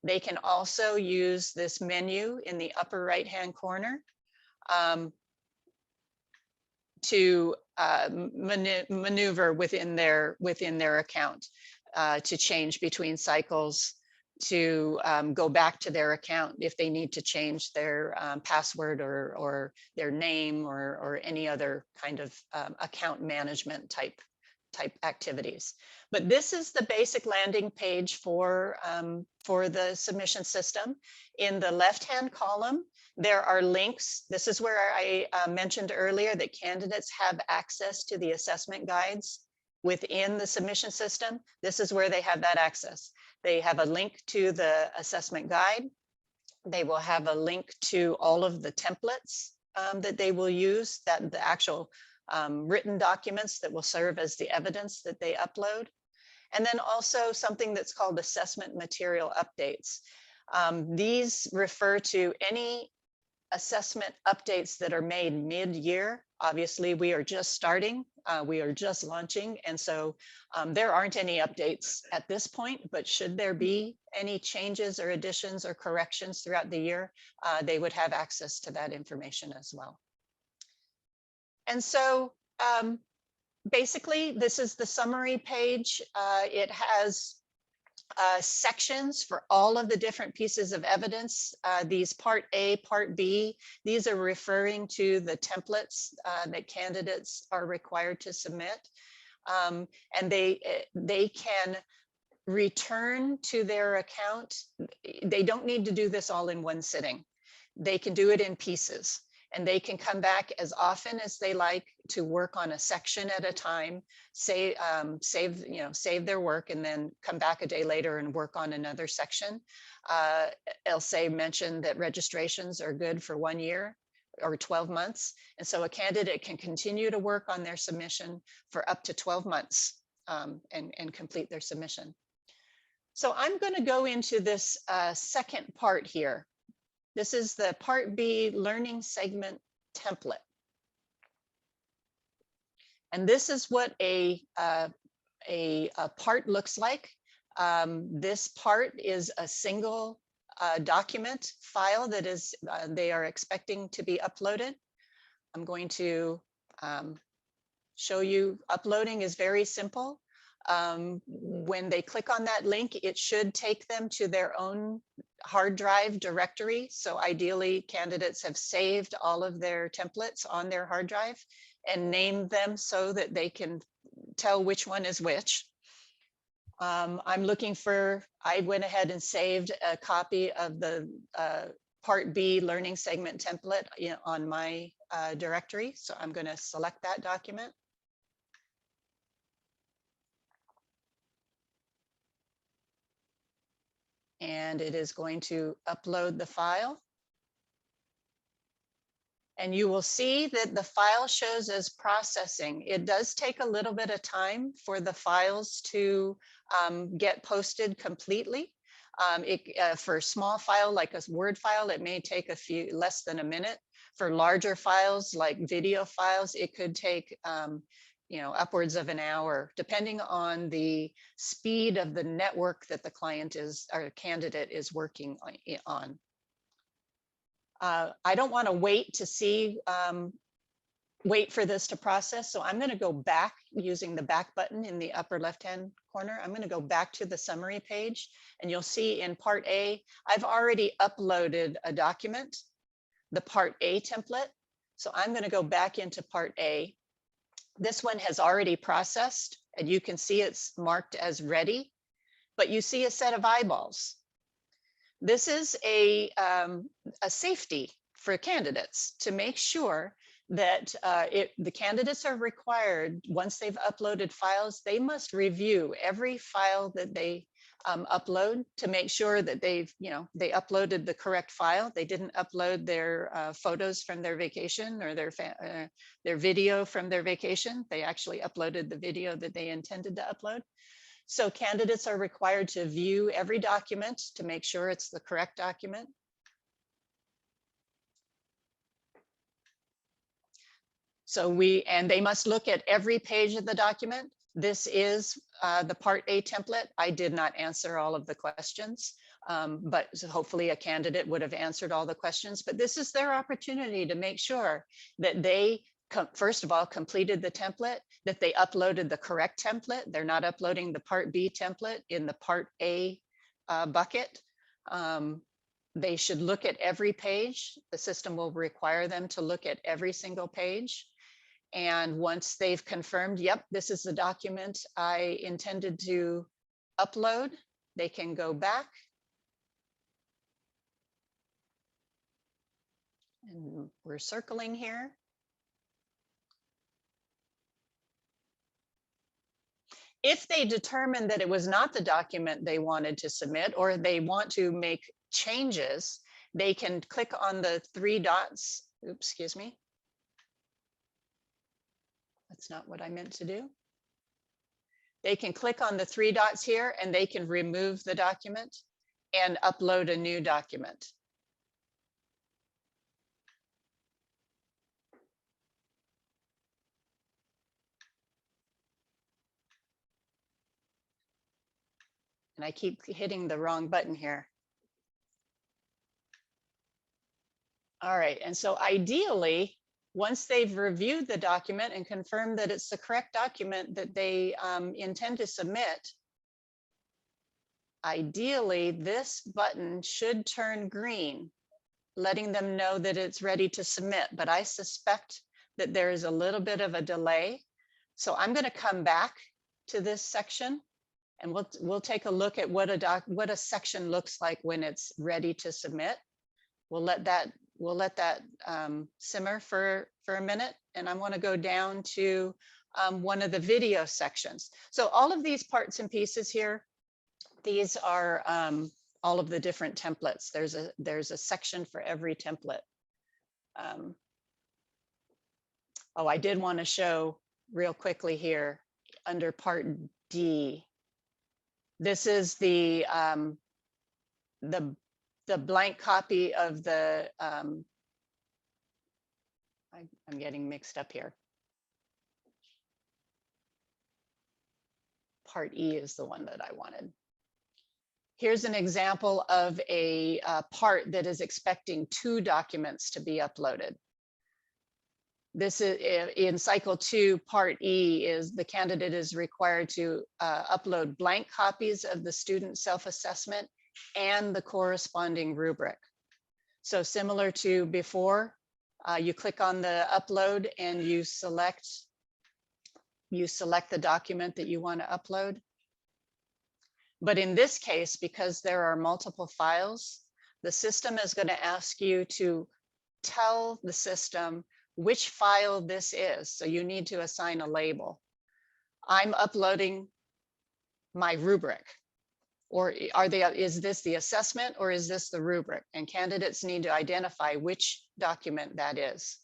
S6: They can also use this menu in the upper right-hand corner to maneuver within their account to change between cycles, to go back to their account if they need to change their password or their name or any other kind of account management type type activities. But this is the basic landing page for the submission system. In the left-hand column, there are links. This is where I mentioned earlier that candidates have access to the assessment guides within the submission system. This is where they have that access. They have a link to the assessment guide. They will have a link to all of the templates that they will use, that the actual written documents that will serve as the evidence that they upload. And then also something that's called assessment material updates. These refer to any assessment updates that are made mid-year. Obviously, we are just starting, we are just launching, and so there aren't any updates at this point, but should there be any changes or additions or corrections throughout the year, they would have access to that information as well. And so basically, this is the summary page. It has sections for all of the different pieces of evidence. These Part A, Part B, these are referring to the templates that candidates are required to submit. And they can return to their account. They don't need to do this all in one sitting. They can do it in pieces. And they can come back as often as they like to work on a section at a time, save their work, and then come back a day later and work on another section. Else mentioned that registrations are good for 1 year or 12 months. And so a candidate can continue to work on their submission for up to 12 months and complete their submission. So I'm going to go into this second part here. This is the Part B learning segment template. And this is what a part looks like. This part is a single document file that is they are expecting to be uploaded. I'm going to show you uploading is very simple. When they click on that link, it should take them to their own hard drive directory. So ideally, candidates have saved all of their templates on their hard drive and named them so that they can tell which one is which. I'm looking for, I went ahead and saved a copy of the Part B learning segment template on my directory. So I'm going to select that document. And it is going to upload the file. And you will see that the file shows as processing. It does take a little bit of time for the files to get posted completely. For a small file like a Word file, it may take less than a minute. For larger files like video files, it could take upwards of an hour, depending on the speed of the network that the client or candidate is working on. I don't want to wait to see, wait for this to process. So I'm going to go back using the back button in the upper left-hand corner. I'm going to go back to the summary page, and you'll see in Part A, I've already uploaded a document, the Part A template. So I'm going to go back into Part A. This one has already processed, and you can see it's marked as ready, but you see a set of eyeballs. This is a safety for candidates to make sure that the candidates are required, once they've uploaded files, they must review every file that they upload to make sure that they uploaded the correct file. They didn't upload their photos from their vacation or their video from their vacation. They actually uploaded the video that they intended to upload. So candidates are required to view every document to make sure it's the correct document. So they must look at every page of the document. This is the Part A template. I did not answer all of the questions, but hopefully a candidate would have answered all the questions. But this is their opportunity to make sure that they, first of all, completed the template, that they uploaded the correct template. They're not uploading the Part B template in the Part A bucket. They should look at every page. The system will require them to look at every single page. And once they've confirmed, yep, this is the document I intended to upload, they can go back. And we're circling here. If they determine that it was not the document they wanted to submit, or they want to make changes, they can click on the three dots. Oops, excuse me. That's not what I meant to do. They can click on the three dots here and they can remove the document and upload a new document. And I keep hitting the wrong button here. All right, and so ideally, once they've reviewed the document and confirmed that it's the correct document that they intend to submit, ideally, this button should turn green, letting them know that it's ready to submit. But I suspect that there is a little bit of a delay. So I'm going to come back to this section and we'll take a look at what a section looks like when it's ready to submit. We'll let that simmer for a minute, and I want to go down to one of the video sections. So all of these parts and pieces here, these are all of the different templates. There's a section for every template. Oh, I did want to show real quickly here under Part D. This is the blank copy of the, I'm getting mixed up here. Part E is the one that I wanted. Here's an example of a part that is expecting 2 documents to be uploaded. This is in cycle 2, part E is the candidate is required to upload blank copies of the student self-assessment and the corresponding rubric. So similar to before, you click on the upload and you select the document that you want to upload. But in this case, because there are multiple files, the system is going to ask you to tell the system which file this is. So you need to assign a label. I'm uploading my rubric. Or is this the assessment or is this the rubric? And candidates need to identify which document that is.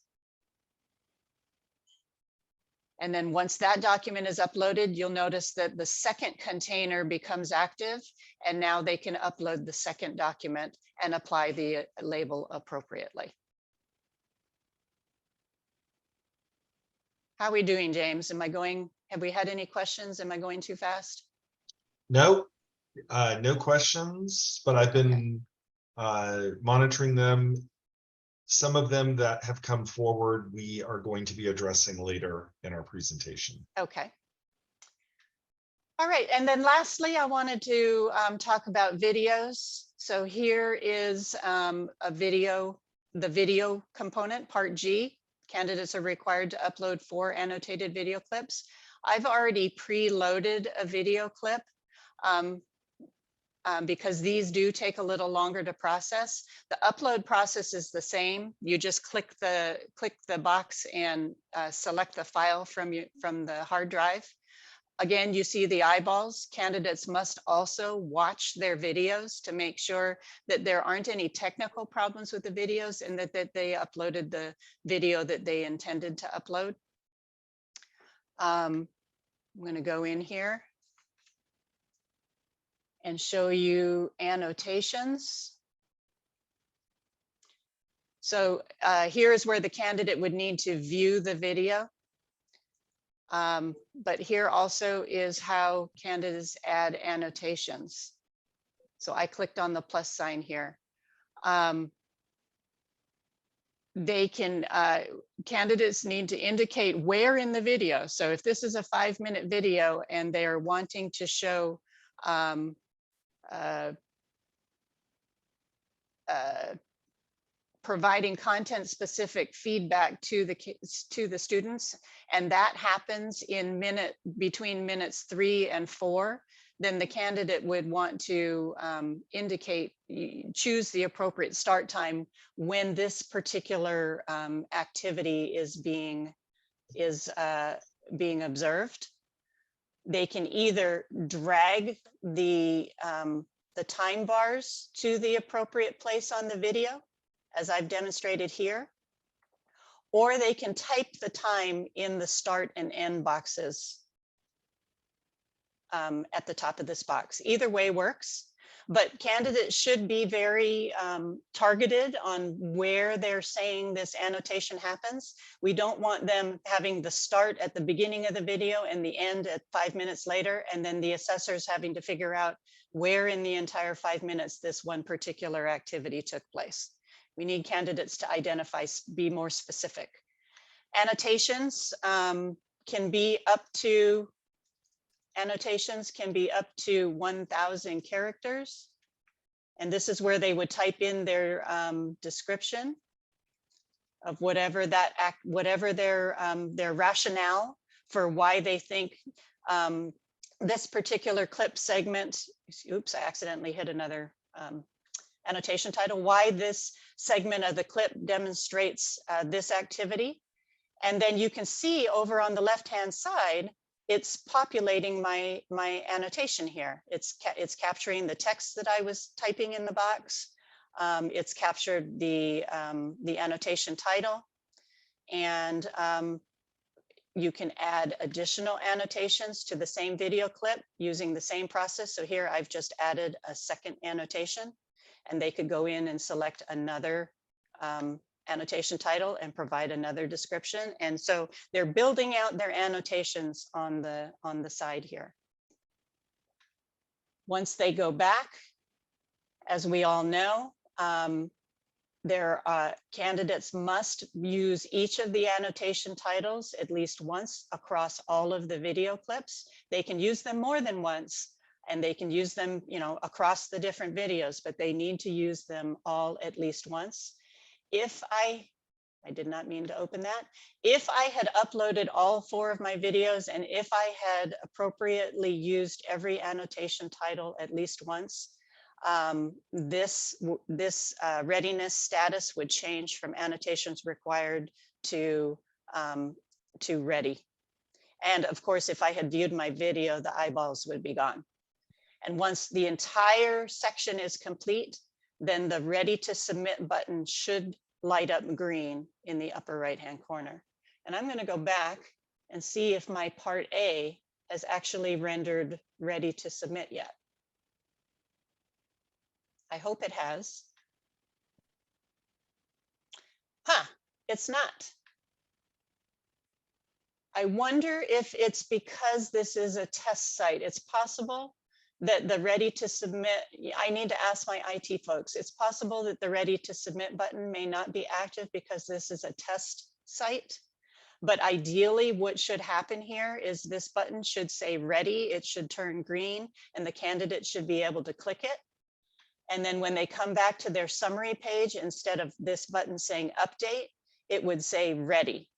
S6: And then once that document is uploaded, you'll notice that the second container becomes active, and now they can upload the second document and apply the label appropriately. How are we doing, James? Have we had any questions? Am I going too fast?
S3: No, no questions, but I've been monitoring them. Some of them that have come forward, we are going to be addressing later in our presentation.
S6: Okay. All right, and then lastly, I wanted to talk about videos. So here is the video component, part G. Candidates are required to upload 4 annotated video clips. I've already preloaded a video clip because these do take a little longer to process. The upload process is the same. You just click the box and select the file from the hard drive. Again, you see the eyeballs. Candidates must also watch their videos to make sure that there aren't any technical problems with the videos and that they uploaded the video that they intended to upload. I'm going to go in here and show you annotations. So here's where the candidate would need to view the video. But here also is how candidates add annotations. So I clicked on the plus sign here. Candidates need to indicate where in the video. So if this is a 5-minute video and they're wanting to show providing content specific feedback to the students, and that happens in between minutes 3 and 4, then the candidate would want to choose the appropriate start time when this particular activity is being observed. They can either drag the time bars to the appropriate place on the video, as I've demonstrated here, or they can type the time in the start and end boxes at the top of this box. Either way works, but candidates should be very targeted on where they're saying this annotation happens. We don't want them having the start at the beginning of the video and the end at 5 minutes later, and then the assessors having to figure out where in the entire 5 minutes this one particular activity took place. We need candidates to identify, be more specific. Annotations can be up to 1,000 characters. And this is where they would type in their description of whatever their rationale for why they think this particular clip segment, oops, I accidentally hit another annotation title, why this segment of the clip demonstrates this activity. And then you can see over on the left-hand side, it's populating my annotation here. It's capturing the text that I was typing in the box. It's captured the annotation title, and you can add additional annotations to the same video clip using the same process. So here I've just added a second annotation, and they could go in and select another annotation title and provide another description. And so they're building out their annotations on the side here. Once they go back, as we all know, candidates must use each of the annotation titles at least once across all of the video clips. They can use them more than once, and they can use them, across the different videos, but they need to use them all at least once. If I did not mean to open that. If I had uploaded all 4 of my videos, and if I had appropriately used every annotation title at least once, this readiness status would change from annotations required to ready. And of course, if I had viewed my video, the eyeballs would be gone. And once the entire section is complete, then the ready to submit button should light up green in the upper right-hand corner. And I'm going to go back and see if my part A has actually rendered ready to submit yet. I hope it has. It's not. I wonder if it's because this is a test site. It's possible that the ready to submit, I need to ask my IT folks. It's possible that the ready to submit button may not be active because this is a test site. But ideally, what should happen here is this button should say ready, it should turn green, and the candidate should be able to click it. And then when they come back to their summary page, instead of this button saying update, it would say ready.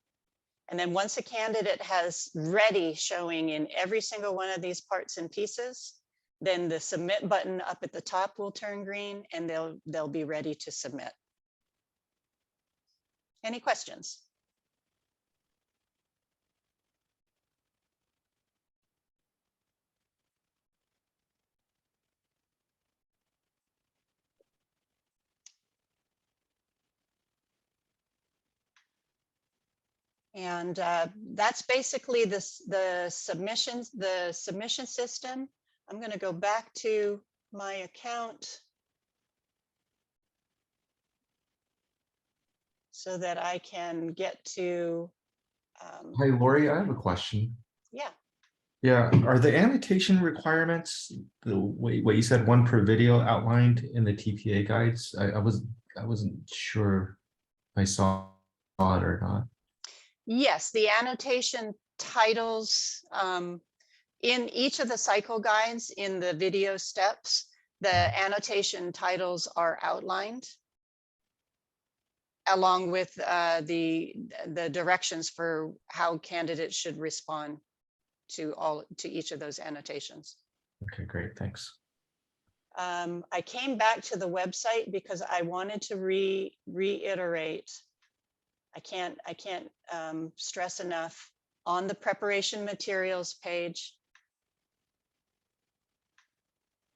S6: And then once a candidate has ready showing in every single one of these parts and pieces, then the submit button up at the top will turn green, and they'll be ready to submit. Any questions? And that's basically the submission system. I'm going to go back to my account so that I can get to.
S8: Hi, Lori, I have a question.
S6: Yeah.
S8: Yeah, are the annotation requirements, the way what you said, 1 per video outlined in the TPA guides? I wasn't sure if I saw it or not.
S6: Yes, the annotation titles in each of the cycle guides in the video steps, the annotation titles are outlined. along with the directions for how candidates should respond to each of those annotations.
S8: Okay, great, thanks.
S6: I came back to the website because I wanted to reiterate. I can't stress enough on the preparation materials page.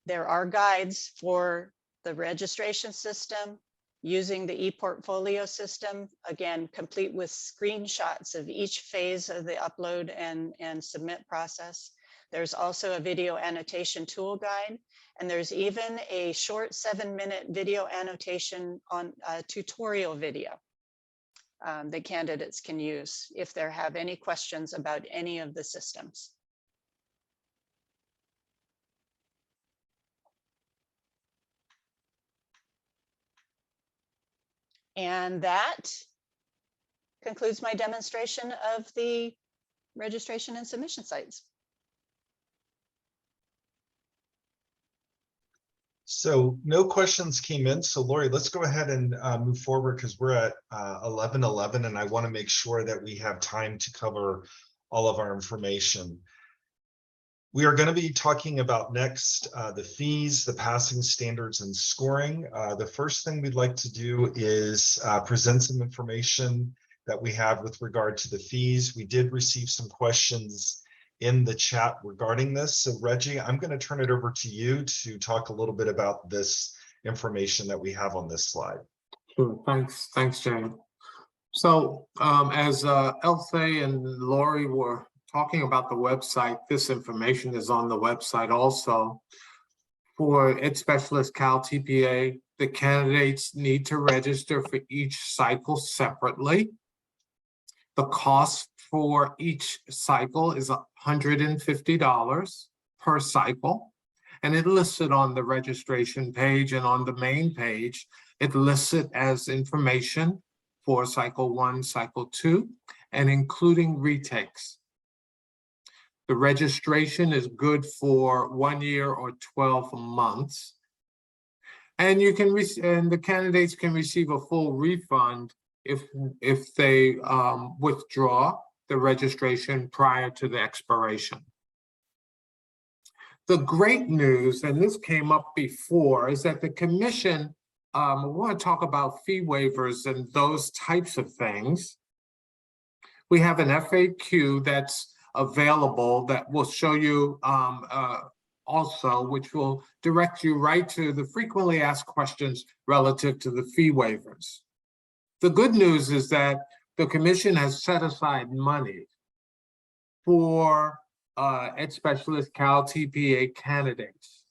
S6: There are guides for the registration system using the ePortfolio system, again, complete with screenshots of each phase of the upload and submit process. There's also a video annotation tool guide, and there's even a short 7-minute video annotation on a tutorial video that candidates can use if they have any questions about any of the systems. And that concludes my demonstration of the registration and submission sites.
S3: So no questions came in. So Lori, let's go ahead and move forward because we're at 11:11 and I want to make sure that we have time to cover all of our information. We are going to be talking about next the fees, the passing standards, and scoring. The first thing we'd like to do is present some information that we have with regard to the fees. We did receive some questions in the chat regarding this. So Reggie, I'm going to turn it over to you to talk a little bit about this information that we have on this slide.
S5: Sure, thanks, Jane. So as Elsa and Lori were talking about the website, this information is on the website also. For Ed Specialist CalTPA, the candidates need to register for each cycle separately. The cost for each cycle is $150 per cycle, and it listed on the registration page, and on the main page, it lists it as information for cycle 1, cycle 2, and including retakes. The registration is good for 1 year or 12 months. And you can and the candidates can receive a full refund if they withdraw the registration prior to the expiration. The great news, and this came up before, is that the commission, we want to talk about fee waivers and those types of things. We have an FAQ that's available that will show you also, which will direct you right to the frequently asked questions relative to the fee waivers. The good news is that the commission has set aside money for Ed Specialist CalTPA candidates.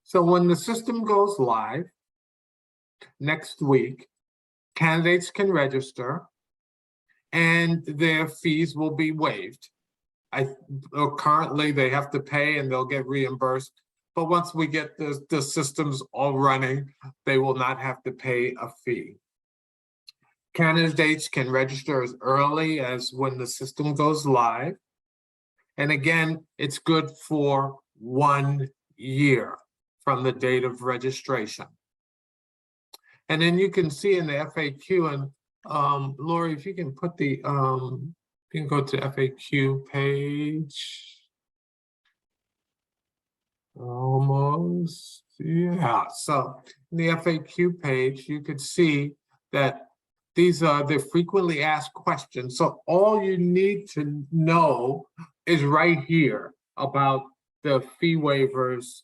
S5: So when the system goes live next week, candidates can register and their fees will be waived. Currently they have to pay and they'll get reimbursed, but once we get the systems all running, they will not have to pay a fee. Candidates can register as early as when the system goes live. And again, it's good for 1 year from the date of registration. And then you can see in the FAQ, and Lori, if you can put the, you can go to FAQ page. Almost, yeah. So in the FAQ page, you could see that these are the frequently asked questions. So all you need to know is right here about the fee waivers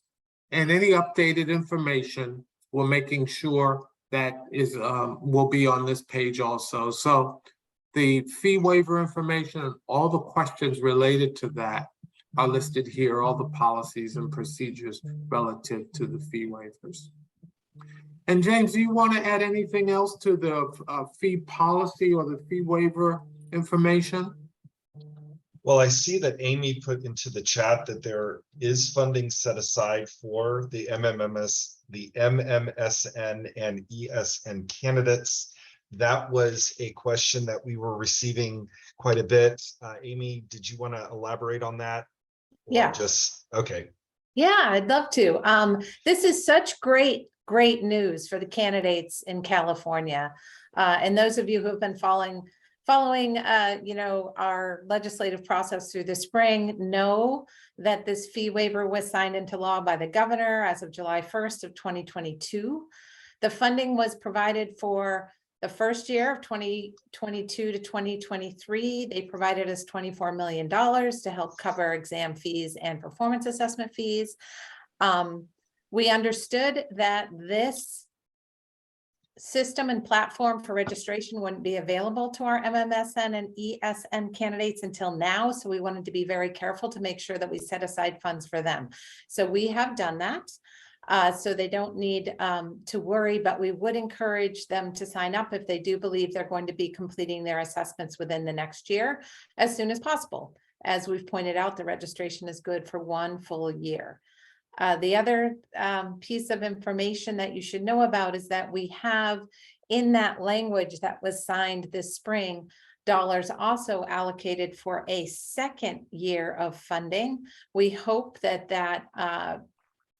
S5: and any updated information. We're making sure that is will be on this page also. So the fee waiver information and all the questions related to that are listed here, all the policies and procedures relative to the fee waivers. And James, do you want to add anything else to the fee policy or the fee waiver information?
S3: Well, I see that Amy put into the chat that there is funding set aside for the MMSN and ESN candidates. That was a question that we were receiving quite a bit. Amy, did you want to elaborate on that? Or
S1: Yeah.
S3: just, okay.
S1: Yeah, I'd love to. This is such great great news for the candidates in California. And those of you who have been following, our legislative process through the spring know that this fee waiver was signed into law by the governor as of July 1st of 2022. The funding was provided for the first year of 2022 to 2023. They provided us $24 million to help cover exam fees and performance assessment fees. We understood that this system and platform for registration wouldn't be available to our MMSN and ESN candidates until now. So we wanted to be very careful to make sure that we set aside funds for them. So we have done that. So they don't need to worry, but we would encourage them to sign up if they do believe they're going to be completing their assessments within the next year as soon as possible. As we've pointed out, the registration is good for 1 full year. The other piece of information that you should know about is that we have in that language that was signed this spring, dollars also allocated for a second year of funding. We hope that that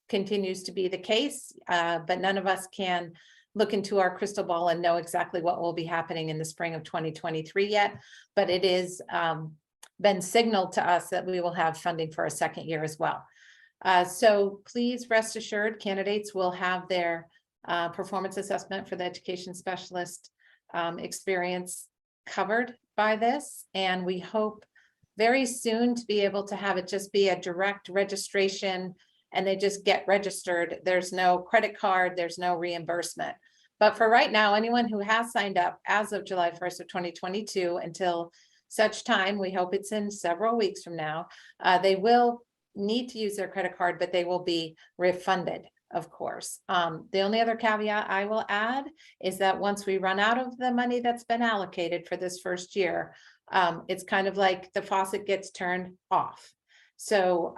S1: continues to be the case, but none of us can look into our crystal ball and know exactly what will be happening in the spring of 2023 yet, but it is been signaled to us that we will have funding for a second year as well. So please rest assured candidates will have their performance assessment for the education specialist experience covered by this. And we hope very soon to be able to have it just be a direct registration and they just get registered. There's no credit card, there's no reimbursement. But for right now, anyone who has signed up as of July 1st of 2022 until such time, we hope it's in several weeks from now, they will need to use their credit card, but they will be refunded, of course. The only other caveat I will add is that once we run out of the money that's been allocated for this first year, it's kind of like the faucet gets turned off. So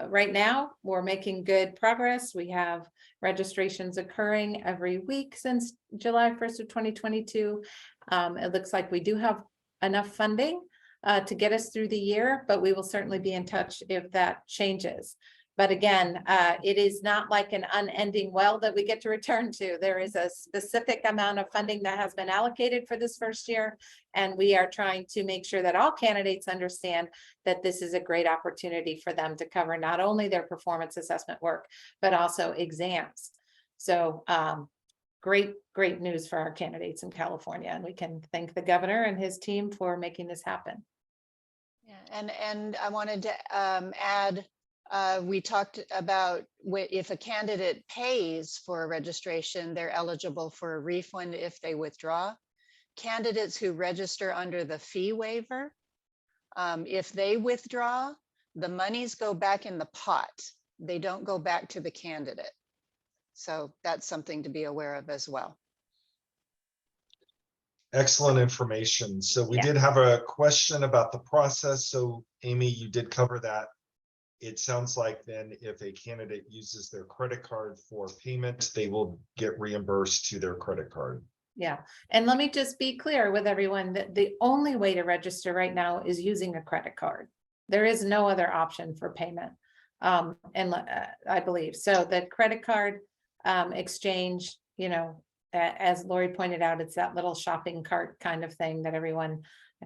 S1: right now we're making good progress. We have registrations occurring every week since July 1st of 2022. It looks like we do have enough funding to get us through the year, but we will certainly be in touch if that changes. But again, it is not like an unending well that we get to return to. There is a specific amount of funding that has been allocated for this first year, and we are trying to make sure that all candidates understand that this is a great opportunity for them to cover not only their performance assessment work, but also exams. So great news for our candidates in California, and we can thank the governor and his team for making this happen.
S6: Yeah, and I wanted to add, we talked about if a candidate pays for a registration, they're eligible for a refund if they withdraw. Candidates who register under the fee waiver, if they withdraw, the monies go back in the pot. They don't go back to the candidate. So that's something to be aware of as well.
S3: Excellent information. So we
S1: Yeah.
S3: did have a question about the process. So Amy, you did cover that. It sounds like then if a candidate uses their credit card for payment, they will get reimbursed to their credit card.
S1: Yeah, and let me just be clear with everyone that the only way to register right now is using a credit card. There is no other option for payment. I believe so. The credit card exchange, as Lori pointed out, it's that little shopping cart kind of thing that everyone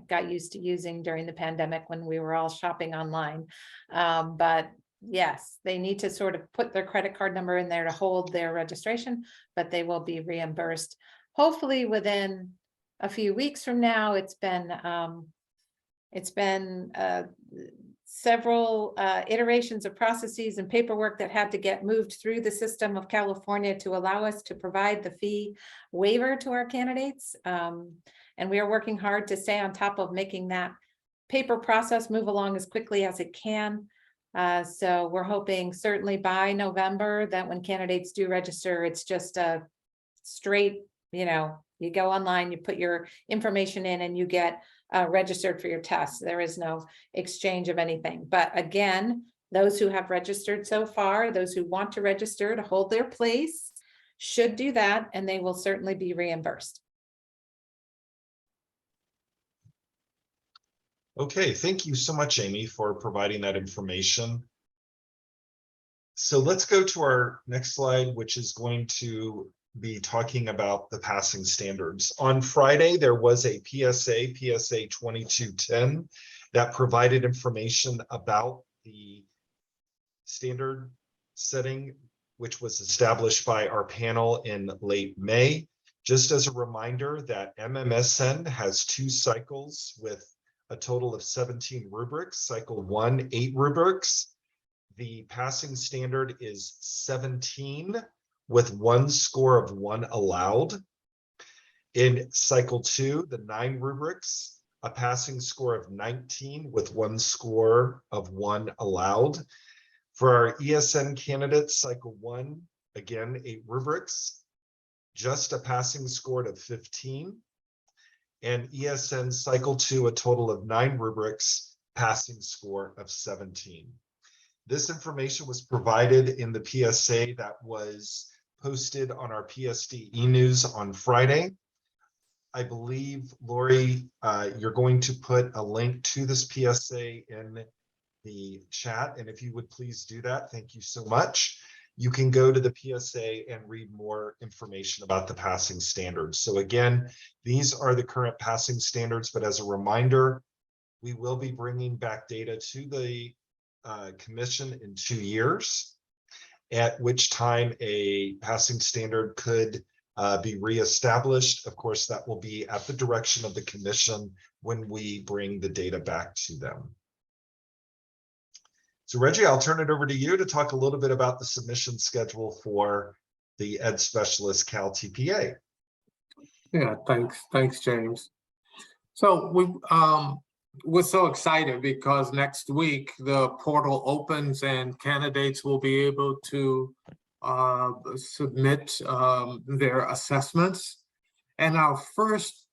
S1: got used to using during the pandemic when we were all shopping online. But yes, they need to sort of put their credit card number in there to hold their registration, but they will be reimbursed. Hopefully within a few weeks from now. It's been several iterations of processes and paperwork that had to get moved through the system of California to allow us to provide the fee waiver to our candidates. And we are working hard to stay on top of making that paper process move along as quickly as it can. So we're hoping certainly by November that when candidates do register, it's just a straight, you go online, you put your information in and you get registered for your test. There is no exchange of anything. But again, those who have registered so far, those who want to register to hold their place should do that, and they will certainly be reimbursed.
S3: Okay, thank you so much, Amy, for providing that information. So let's go to our next slide, which is going to be talking about the passing standards. On Friday, there was a PSA 2210, that provided information about the standard setting, which was established by our panel in late May. Just as a reminder that MMSN has 2 cycles with a total of 17 rubrics. Cycle 1, 8 rubrics. The passing standard is 17 with 1 score of 1 allowed. In cycle 2, the 9 rubrics, a passing score of 19 with 1 score of 1 allowed. For our ESN candidates, cycle 1, again, 8 rubrics, just a passing score of 15. And ESN cycle 2, a total of 9 rubrics, passing score of 17. This information was provided in the PSA that was posted on our PSD e-news on Friday. I believe, Lori, you're going to put a link to this PSA in the chat, and if you would please do that, thank you so much. You can go to the PSA and read more information about the passing standards. So again, these are the current passing standards, but as a reminder, we will be bringing back data to the commission in 2 years, at which time a passing standard could be reestablished. Of course, that will be at the direction of the commission when we bring the data back to them. So Reggie, I'll turn it over to you to talk a little bit about the submission schedule for the Ed Specialist CalTPA.
S5: Yeah, thanks, James. So we're so excited because next week the portal opens and candidates will be able to submit their assessments. And our first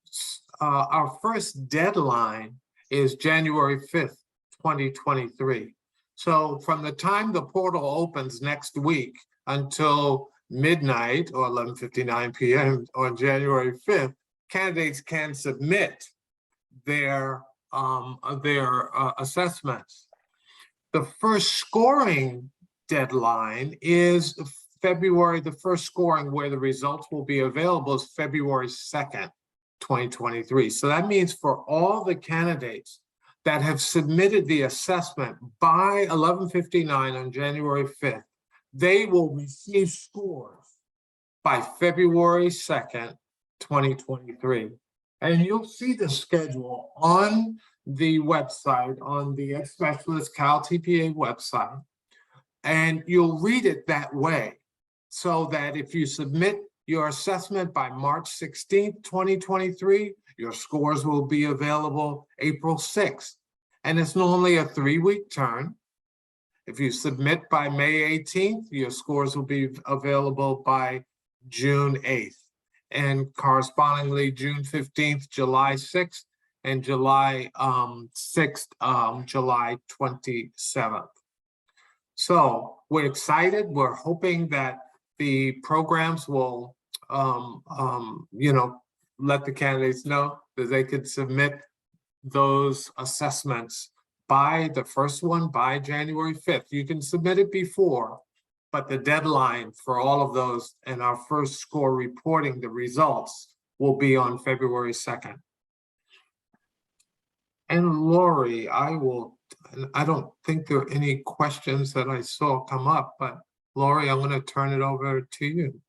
S5: deadline is January 5th, 2023. So from the time the portal opens next week until midnight or 11:59 p.m. on January 5th, candidates can submit their assessments. The first scoring deadline is February, the first scoring where the results will be available is February 2nd, 2023. So that means for all the candidates that have submitted the assessment by 11:59 on January 5th, they will receive scores by February 2nd, 2023. And you'll see the schedule on the website, on the Ed Specialist CalTPA website, and you'll read it that way, so that if you submit your assessment by March 16th, 2023, your scores will be available April 6th. And it's normally a 3-week turn. If you submit by May 18th, your scores will be available by June 8th. And correspondingly, June 15th, July 6th, and July 6th, July 27th. So we're excited. We're hoping that the programs will, let the candidates know that they could submit those assessments by the first one by January 5th. You can submit it before, but the deadline for all of those and our first score reporting the results will be on February 2nd. And Lori, I don't think there are any questions that I saw come up, but Lori, I'm going to turn it over to you.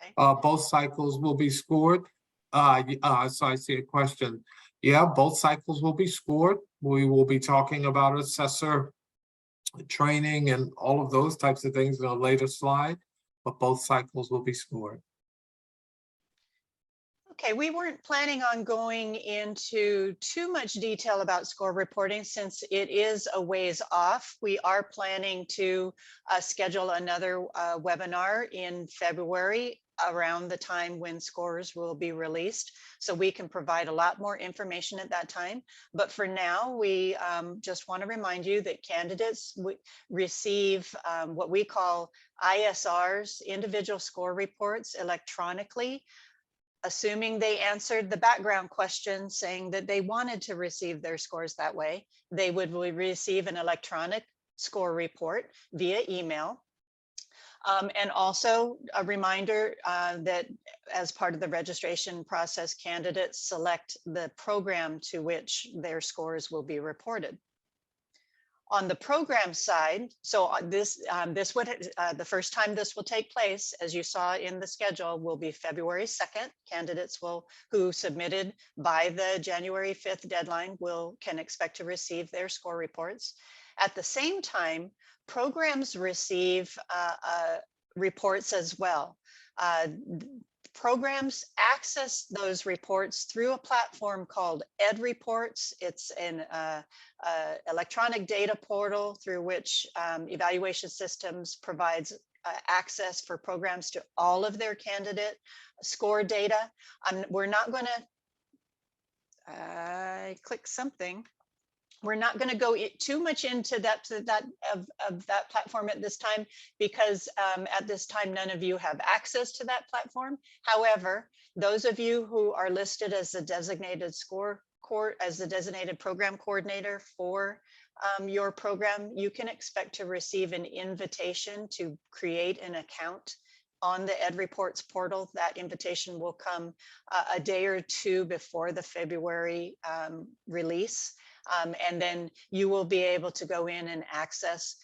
S6: Okay.
S5: Both cycles will be scored. So I see a question. Yeah, both cycles will be scored. We will be talking about assessor training and all of those types of things in a later slide, but both cycles will be scored.
S6: Okay, we weren't planning on going into too much detail about score reporting since it is a ways off. We are planning to schedule another webinar in February around the time when scores will be released, so we can provide a lot more information at that time. But for now, we just want to remind you that candidates receive what we call ISRs, individual score reports, electronically, assuming they answered the background question saying that they wanted to receive their scores that way. They would receive an electronic score report via email. And also a reminder that as part of the registration process, candidates select the program to which their scores will be reported. On the program side, so the first time this will take place, as you saw in the schedule, will be February 2nd. Candidates who submitted by the January 5th deadline can expect to receive their score reports. At the same time, programs receive reports as well. Programs access those reports through a platform called Ed Reports. It's an electronic data portal through which Evaluation Systems provides access for programs to all of their candidate score data. We're not going to click something. We're not going to go too much into that platform at this time, because at this time, none of you have access to that platform. However, those of you who are listed as the designated program coordinator for your program, you can expect to receive an invitation to create an account on the Ed Reports portal. That invitation will come a day or two before the February release. And then you will be able to go in and access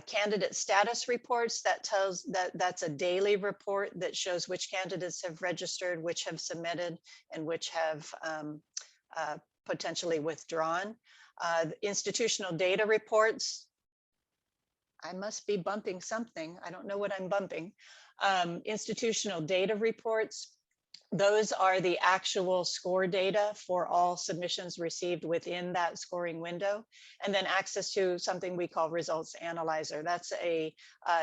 S6: candidate status reports. That's a daily report that shows which candidates have registered, which have submitted, and which have potentially withdrawn. Institutional data reports. I must be bumping something. I don't know what I'm bumping. Institutional data reports. Those are the actual score data for all submissions received within that scoring window, and then access to something we call Results Analyzer. That's a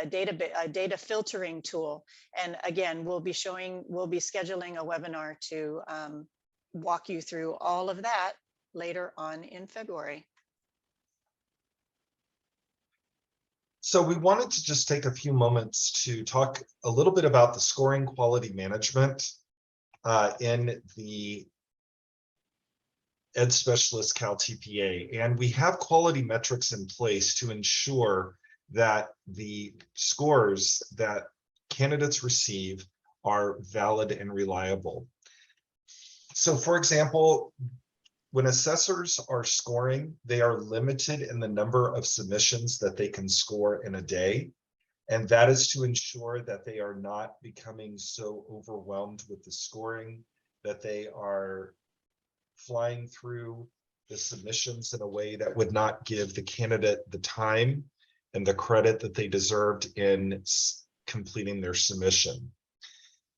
S6: data filtering tool. And again, we'll be scheduling a webinar to walk you through all of that later on in February.
S3: So we wanted to just take a few moments to talk a little bit about the scoring quality management in the Ed Specialist CalTPA. And we have quality metrics in place to ensure that the scores that candidates receive are valid and reliable. So for example, when assessors are scoring, they are limited in the number of submissions that they can score in a day. And that is to ensure that they are not becoming so overwhelmed with the scoring that they are flying through the submissions in a way that would not give the candidate the time and the credit that they deserved in completing their submission.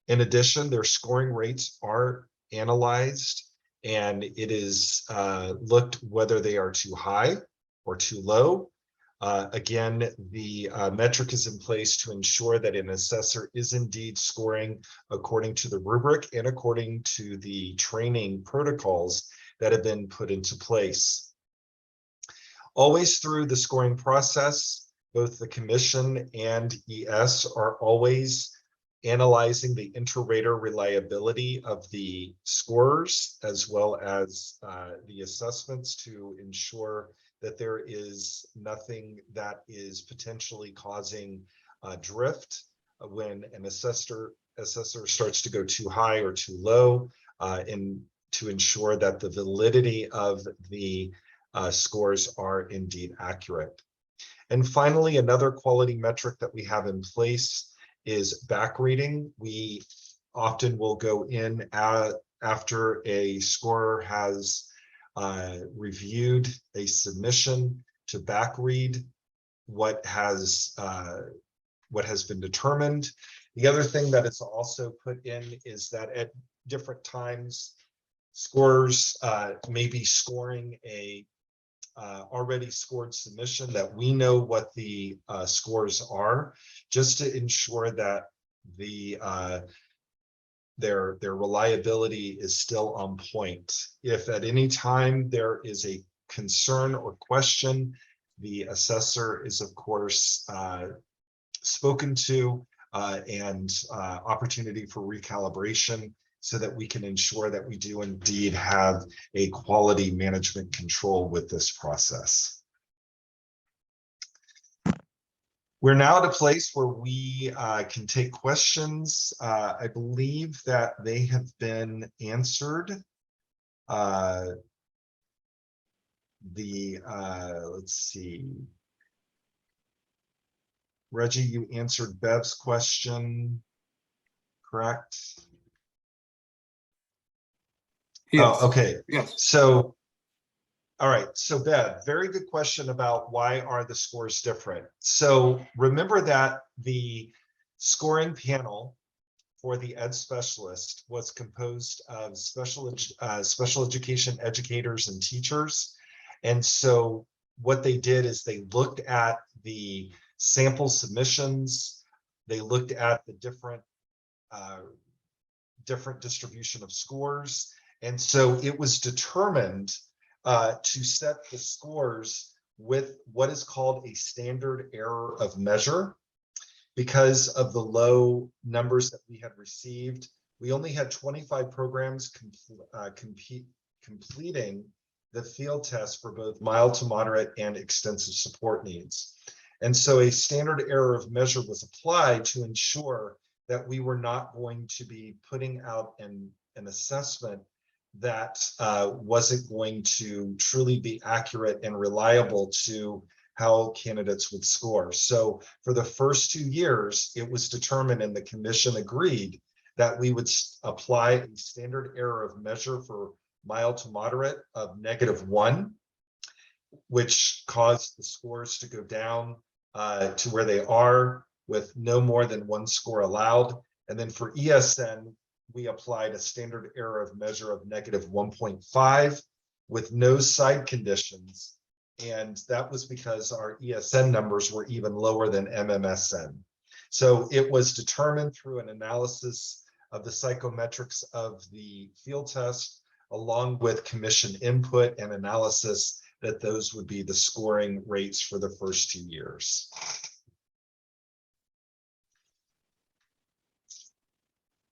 S3: In addition, their scoring rates are analyzed, and it is looked whether they are too high or too low. Again, the metric is in place to ensure that an assessor is indeed scoring according to the rubric and according to the training protocols that have been put into place. Always through the scoring process, both the Commission and ES are always analyzing the inter-rater reliability of the scorers, as well as the assessments, to ensure that there is nothing that is potentially causing drift when an assessor starts to go too high or too low, and to ensure that the validity of the scores are indeed accurate. And finally, another quality metric that we have in place is back reading. We often will go in after a scorer has reviewed a submission to back read what has been determined. The other thing that it's also put in is that at different times, scorers may be scoring a already scored submission that we know what the scores are, just to ensure that their reliability is still on point. If at any time there is a concern or question, the assessor is of course spoken to, and opportunity for recalibration, so that we can ensure that we do indeed have a quality management control with this process. We're now at a place where we can take questions. I believe that they have been answered. Let's see. Reggie, you answered Bev's question, correct?
S5: Yes.
S3: Oh, okay.
S5: Yes.
S3: So, all right. So Bev, very good question about why are the scores different? So remember that the scoring panel for the ed specialist was composed of special education educators and teachers. And so what they did is they looked at the sample submissions, they looked at the different distribution of scores. And so it was determined to set the scores with what is called a standard error of measure. Because of the low numbers that we had received, we only had 25 programs completing the field test for both mild to moderate and extensive support needs. And so a standard error of measure was applied to ensure that we were not going to be putting out an assessment that wasn't going to truly be accurate and reliable to how candidates would score. So for the first 2 years, it was determined and the commission agreed that we would apply a standard error of measure for mild to moderate of -1, which caused the scores to go down to where they are with no more than 1 score allowed. And then for ESN, we applied a standard error of measure of -1.5 with no side conditions. And that was because our ESN numbers were even lower than MMSN. So it was determined through an analysis of the psychometrics of the field test, along with commission input and analysis, that those would be the scoring rates for the first 2 years.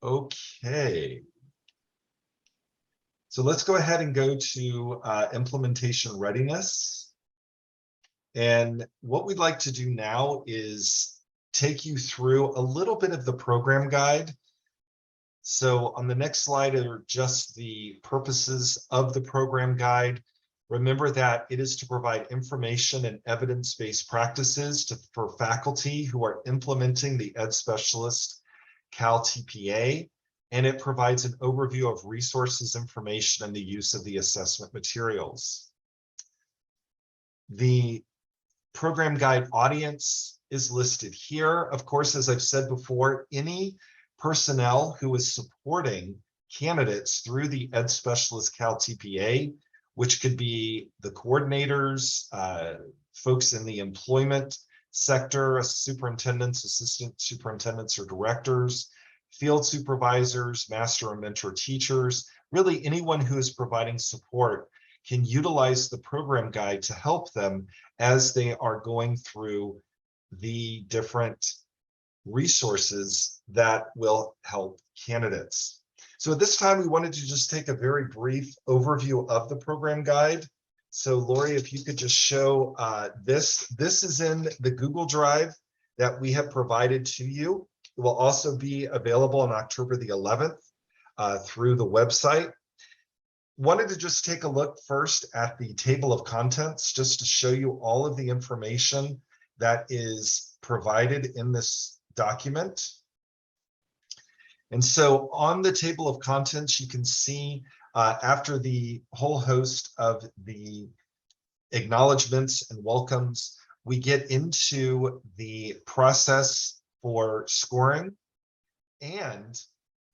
S3: Okay. So let's go ahead and go to implementation readiness. And what we'd like to do now is take you through a little bit of the program guide. So on the next slide are just the purposes of the program guide. Remember that it is to provide information and evidence-based practices for faculty who are implementing the Ed Specialist CalTPA, and it provides an overview of resources, information, and the use of the assessment materials. The program guide audience is listed here. Of course, as I've said before, any personnel who is supporting candidates through the Ed Specialist CalTPA, which could be the coordinators, folks in the employment sector, superintendents, assistant superintendents, or directors, field supervisors, master and mentor teachers, really anyone who is providing support can utilize the program guide to help them as they are going through the different resources that will help candidates. So at this time, we wanted to just take a very brief overview of the program guide. So Lori, if you could just show this is in the Google Drive that we have provided to you. It will also be available on October the 11th through the website. Wanted to just take a look first at the table of contents, just to show you all of the information that is provided in this document. And so on the table of contents, you can see after the whole host of the acknowledgements and welcomes, we get into the process for scoring and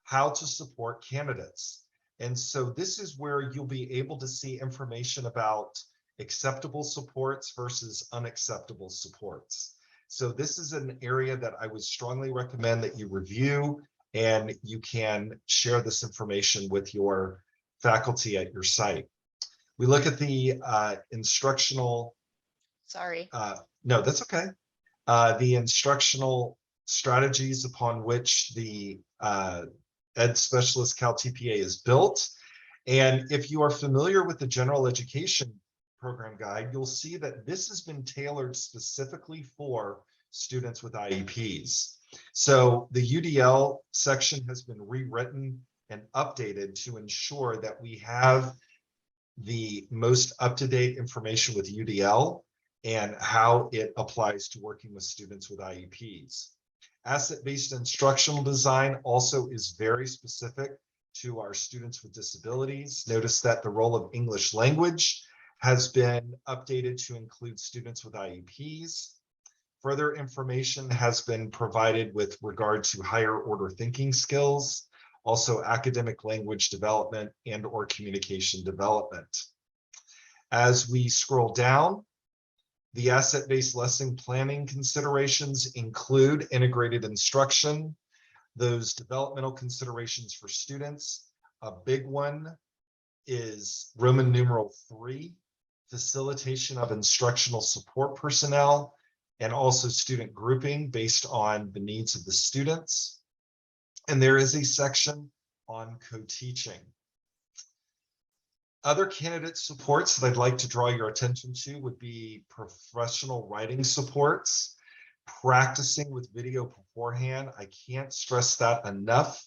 S3: how to support candidates. And so this is where you'll be able to see information about acceptable supports versus unacceptable supports. So this is an area that I would strongly recommend that you review, and you can share this information with your faculty at your site. We look at the instructional.
S6: Sorry.
S3: No, that's okay. The instructional strategies upon which the Ed Specialist CalTPA is built. And if you are familiar with the general education program guide, you'll see that this has been tailored specifically for students with IEPs. So the UDL section has been rewritten and updated to ensure that we have the most up-to-date information with UDL and how it applies to working with students with IEPs. Asset-based instructional design also is very specific to our students with disabilities. Notice that the role of English language has been updated to include students with IEPs. Further information has been provided with regard to higher order thinking skills, also academic language development and/or communication development. As we scroll down, the asset-based lesson planning considerations include integrated instruction, those developmental considerations for students. A big one is Roman numeral 3, facilitation of instructional support personnel, and also student grouping based on the needs of the students. And there is a section on co-teaching. Other candidate supports that I'd like to draw your attention to would be professional writing supports, practicing with video beforehand. I can't stress that enough.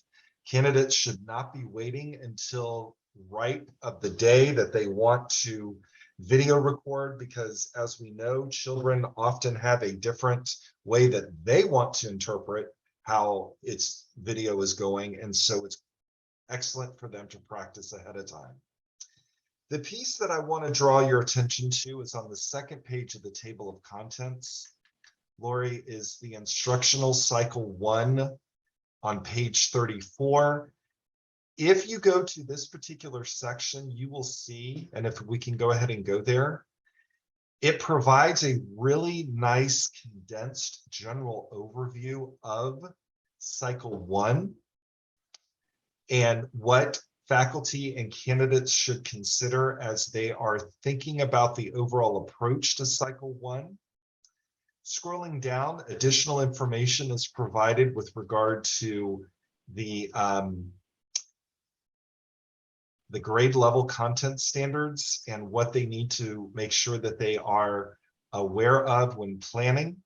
S3: Candidates should not be waiting until right of the day that they want to video record, because as we know, children often have a different way that they want to interpret how its video is going. And so it's excellent for them to practice ahead of time. The piece that I want to draw your attention to is on the second page of the table of contents. Lori, is the instructional cycle 1 on page 34. If you go to this particular section, you will see, and if we can go ahead and go there, it provides a really nice condensed general overview of cycle 1 and what faculty and candidates should consider as they are thinking about the overall approach to cycle 1. Scrolling down, additional information is provided with regard to the grade level content standards and what they need to make sure that they are aware of when planning.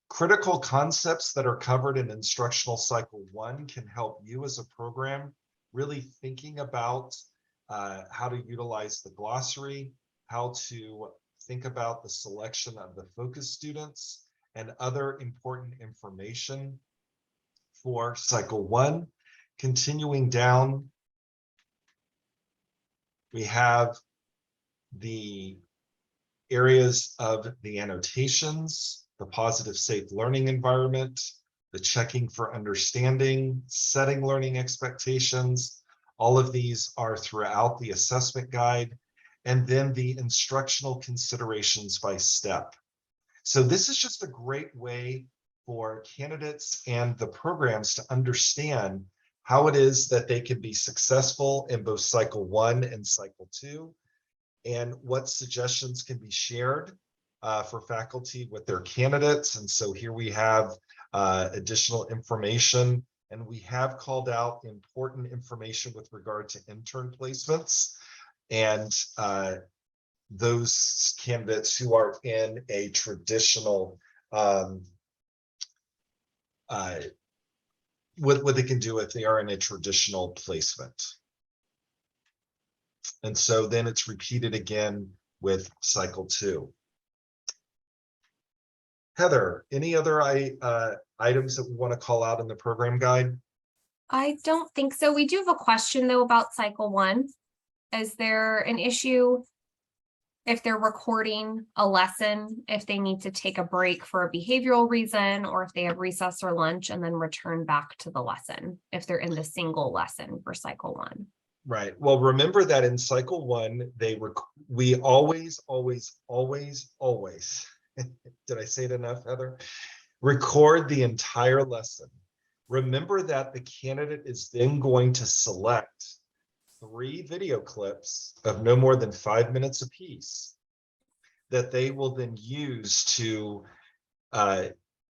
S3: Critical concepts that are covered in instructional cycle 1 can help you as a program really thinking about how to utilize the glossary, how to think about the selection of the focus students, and other important information for cycle 1. Continuing down, we have the areas of the annotations, the positive, safe learning environment, the checking for understanding, setting learning expectations. All of these are throughout the assessment guide, and then the instructional considerations by step. So this is just a great way for candidates and the programs to understand how it is that they can be successful in both cycle 1 and cycle 2, and what suggestions can be shared for faculty with their candidates. And so here we have additional information, and we have called out important information with regard to intern placements and those candidates who are in a traditional what they can do if they are in a traditional placement. And so then it's repeated again with cycle 2. Heather, any other items that we want to call out in the program guide?
S2: I don't think so. We do have a question though about cycle 1. Is there an issue if they're recording a lesson, if they need to take a break for a behavioral reason, or if they have recess or lunch and then return back to the lesson, if they're in the single lesson for cycle 1?
S3: Right. Well, remember that in cycle 1, we always, did I say it enough, Heather? Record the entire lesson. Remember that the candidate is then going to select 3 video clips of no more than 5 minutes apiece that they will then use to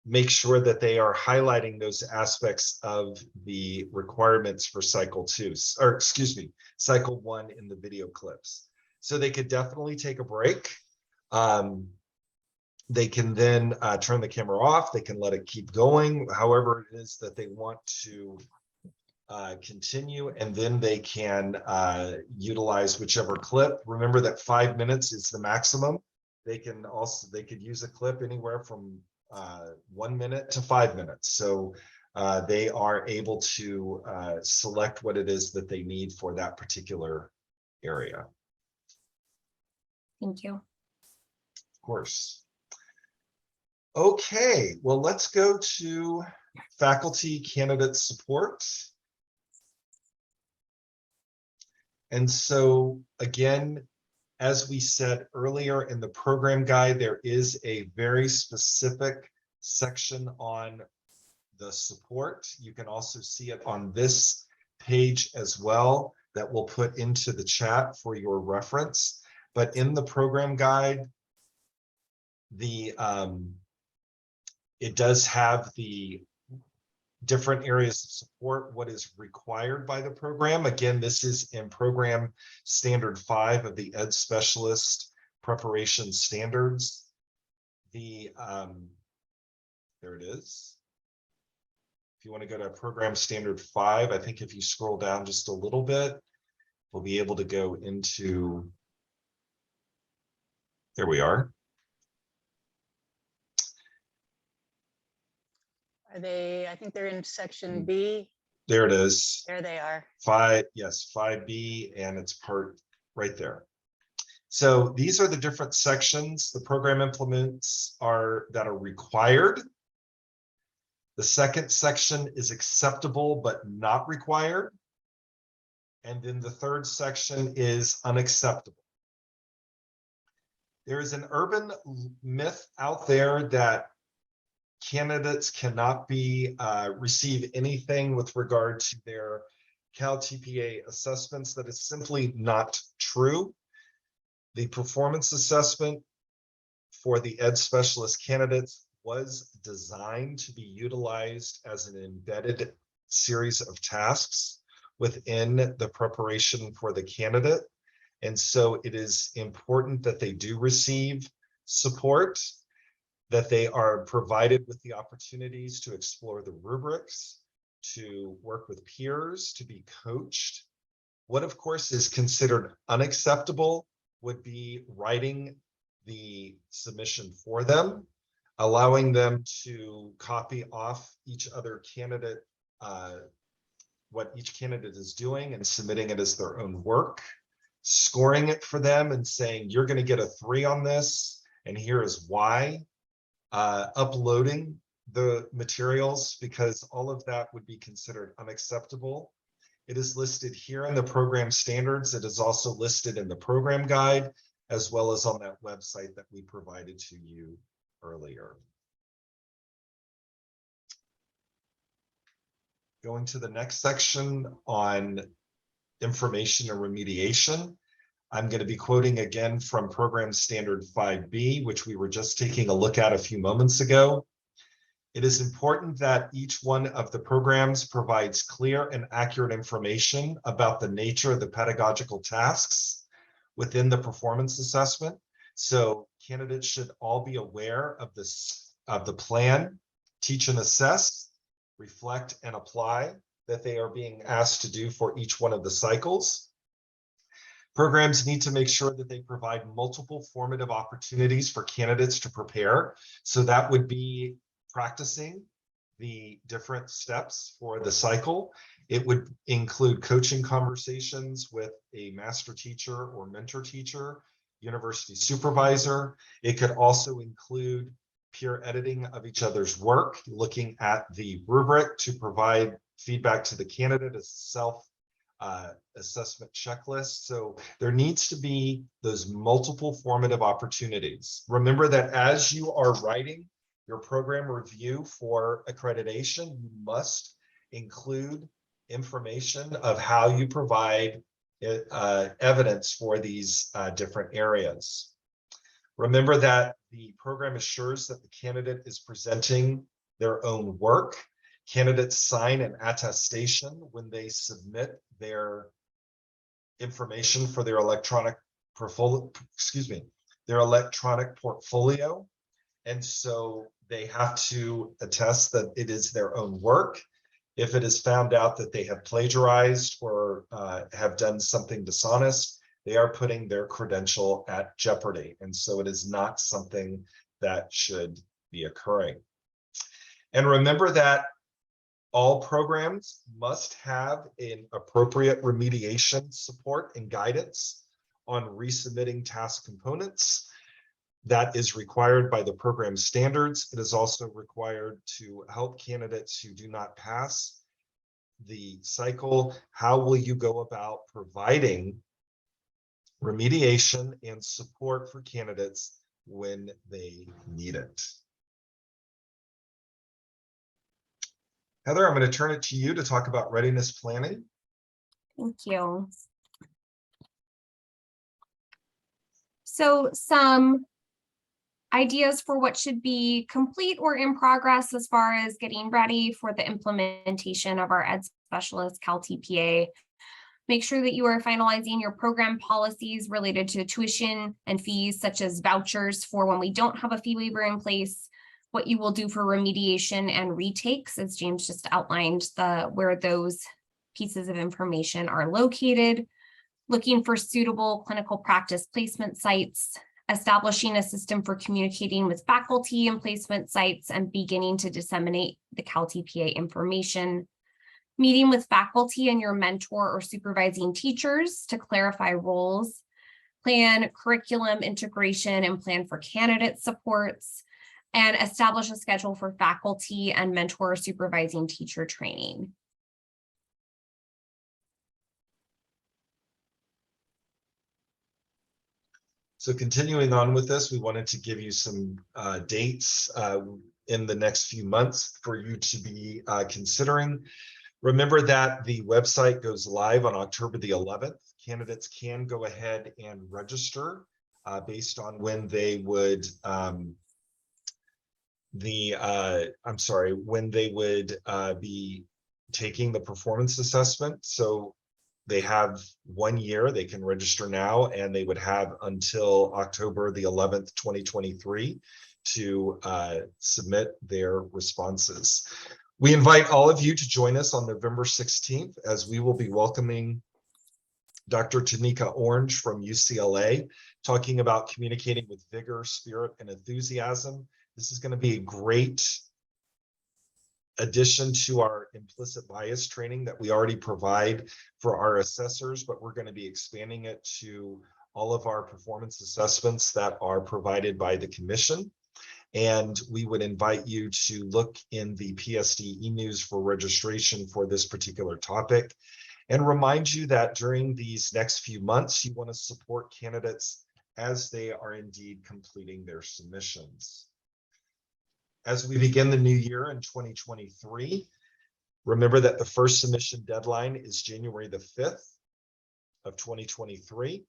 S3: make sure that they are highlighting those aspects of the requirements for cycle 2, or excuse me, cycle 1 in the video clips. So they could definitely take a break. They can then turn the camera off. They can let it keep going, however it is that they want to continue, and then they can utilize whichever clip. Remember that 5 minutes is the maximum. They could use a clip anywhere from 1 minute to 5 minutes. So they are able to select what it is that they need for that particular area.
S2: Thank you.
S3: Of course. Okay, well, let's go to faculty candidate support. And so again, as we said earlier in the program guide, there is a very specific section on the support. You can also see it on this page as well that we'll put into the chat for your reference. But in the program guide, it does have the different areas of support, what is required by the program. Again, this is in program standard 5 of the Ed Specialist Preparation Standards. There it is. If you want to go to program standard 5, I think if you scroll down just a little bit, we'll be able to go into, there we are.
S6: Are they, I think they're in section B.
S3: There it is.
S6: There they are.
S3: 5, yes, 5B, and it's part right there. So these are the different sections the program implements that are required. The second section is acceptable but not required. And then the third section is unacceptable. There is an urban myth out there that candidates cannot receive anything with regard to their CalTPA assessments. That is simply not true. The performance assessment for the Ed Specialist candidates was designed to be utilized as an embedded series of tasks within the preparation for the candidate. And so it is important that they do receive support, that they are provided with the opportunities to explore the rubrics, to work with peers, to be coached. What, of course, is considered unacceptable would be writing the submission for them, allowing them to copy off each other candidate, what each candidate is doing and submitting it as their own work, scoring it for them and saying, you're going to get a 3 on this, and here is why. Uploading the materials, because all of that would be considered unacceptable. It is listed here in the program standards. It is also listed in the program guide, as well as on that website that we provided to you earlier. Going to the next section on information and remediation. I'm going to be quoting again from program standard 5B, which we were just taking a look at a few moments ago. It is important that each one of the programs provides clear and accurate information about the nature of the pedagogical tasks within the performance assessment. So candidates should all be aware of the plan, teach and assess, reflect and apply that they are being asked to do for each one of the cycles. Programs need to make sure that they provide multiple formative opportunities for candidates to prepare. So that would be practicing the different steps for the cycle. It would include coaching conversations with a master teacher or mentor teacher, university supervisor. It could also include peer editing of each other's work, looking at the rubric to provide feedback to the candidate as self assessment checklist. So there needs to be those multiple formative opportunities. Remember that as you are writing your program review for accreditation, you must include information of how you provide evidence for these different areas. Remember that the program assures that the candidate is presenting their own work. Candidates sign an attestation when they submit their information for their electronic portfolio. And so they have to attest that it is their own work. If it is found out that they have plagiarized or have done something dishonest, they are putting their credential at jeopardy. And so it is not something that should be occurring. And remember that all programs must have an appropriate remediation support and guidance on resubmitting task components. That is required by the program standards. It is also required to help candidates who do not pass the cycle. How will you go about providing remediation and support for candidates when they need it? Heather, I'm going to turn it to you to talk about readiness planning.
S2: Thank you. So some ideas for what should be complete or in progress as far as getting ready for the implementation of our Ed Specialist CalTPA. Make sure that you are finalizing your program policies related to tuition and fees, such as vouchers for when we don't have a fee waiver in place, what you will do for remediation and retakes, as James just outlined, where those pieces of information are located, looking for suitable clinical practice placement sites, establishing a system for communicating with faculty and placement sites, and beginning to disseminate the CalTPA information, meeting with faculty and your mentor or supervising teachers to clarify roles, plan curriculum integration and plan for candidate supports, and establish a schedule for faculty and mentor or supervising teacher training.
S3: So continuing on with this, we wanted to give you some dates in the next few months for you to be considering. Remember that the website goes live on October the 11th. Candidates can go ahead and register based on when they would when they would be taking the performance assessment. So they have 1 year, they can register now, and they would have until October the 11th, 2023 to submit their responses. We invite all of you to join us on November 16th, as we will be welcoming Dr. Tanika Orange from UCLA, talking about communicating with vigor, spirit, and enthusiasm. This is going to be a great addition to our implicit bias training that we already provide for our assessors, but we're going to be expanding it to all of our performance assessments that are provided by the commission. And we would invite you to look in the PSD e-news for registration for this particular topic, and remind you that during these next few months, you want to support candidates as they are indeed completing their submissions. As we begin the new year in 2023, remember that the first submission deadline is January the 5th of 2023.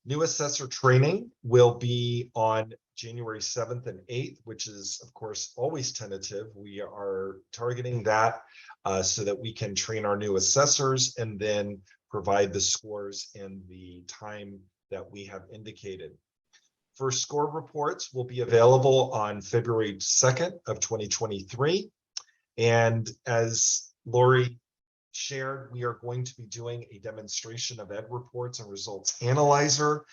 S3: New assessor training will be on January 7th and 8th, which is, of course, always tentative. We are targeting that so that we can train our new assessors and then provide the scores in the time that we have indicated. First score reports will be available on February 2nd of 2023. And as Lori shared, we are going to be doing a demonstration of Ed Reports and Results Analyzer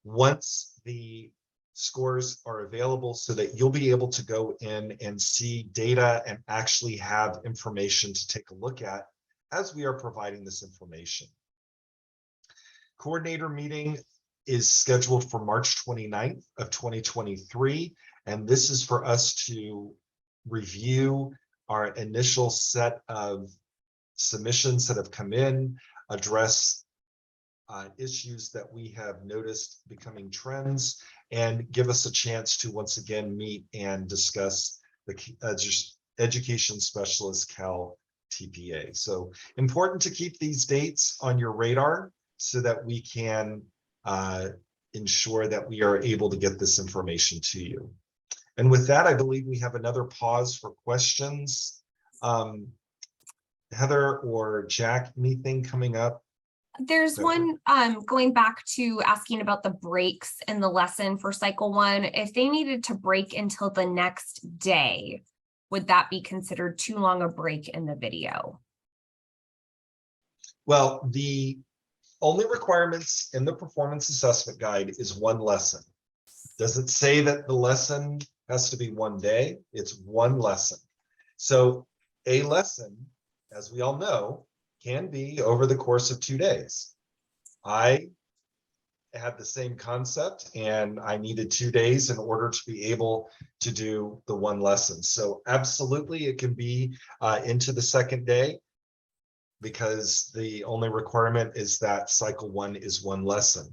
S3: once the scores are available, so that you'll be able to go in and see data and actually have information to take a look at as we are providing this information. Coordinator meeting is scheduled for March 29th of 2023, and this is for us to review our initial set of submissions that have come in, address issues that we have noticed becoming trends, and give us a chance to once again meet and discuss the education specialist CalTPA. So important to keep these dates on your radar so that we can ensure that we are able to get this information to you. And with that, I believe we have another pause for questions. Heather or Jack, anything coming up?
S2: There's
S3: Okay.
S2: one, going back to asking about the breaks in the lesson for cycle 1. If they needed to break until the next day, would that be considered too long a break in the video?
S3: Well, the only requirements in the performance assessment guide is one lesson. Does it say that the lesson has to be one day? It's one lesson. So a lesson, as we all know, can be over the course of 2 days. I had the same concept and I needed 2 days in order to be able to do the one lesson. So absolutely, it can be into the second day, because the only requirement is that cycle 1 is one lesson.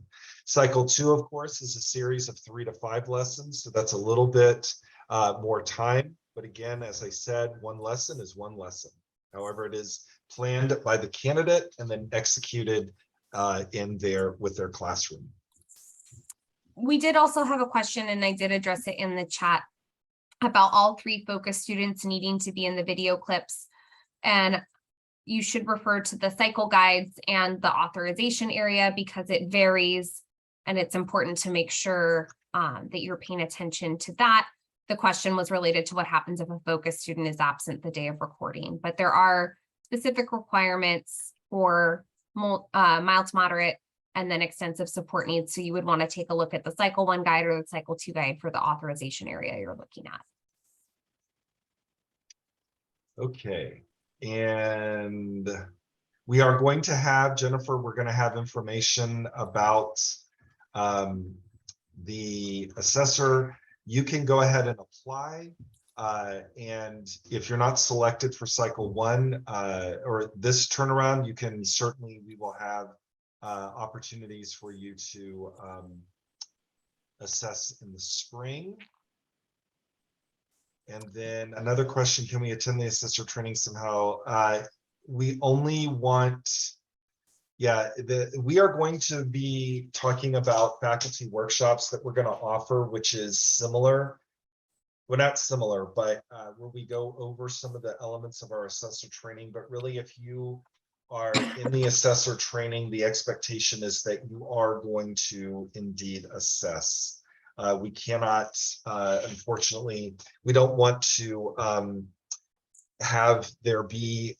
S3: Cycle 2, of course, is a series of 3 to 5 lessons. So that's a little bit more time. But again, as I said, one lesson is one lesson. However, it is planned by the candidate and then executed with their classroom.
S2: We did also have a question, and I did address it in the chat, about all 3 focus students needing to be in the video clips. And you should refer to the cycle guides and the authorization area, because it varies, and it's important to make sure that you're paying attention to that. The question was related to what happens if a focus student is absent the day of recording, but there are specific requirements for mild to moderate and then extensive support needs. So you would want to take a look at the cycle 1 guide or the cycle 2 guide for the authorization area you're looking at.
S3: Okay. And we are going to have, Jennifer, we're going to have information about the assessor. You can go ahead and apply. And if you're not selected for cycle 1 or this turnaround, you can certainly, we will have opportunities for you to assess in the spring. And then another question, can we attend the assessor training somehow? We only want, we are going to be talking about faculty workshops that we're going to offer, which is similar. Well, not similar, but where we go over some of the elements of our assessor training. But really, if you are in the assessor training, the expectation is that you are going to indeed assess. We cannot, unfortunately, we don't want to have there be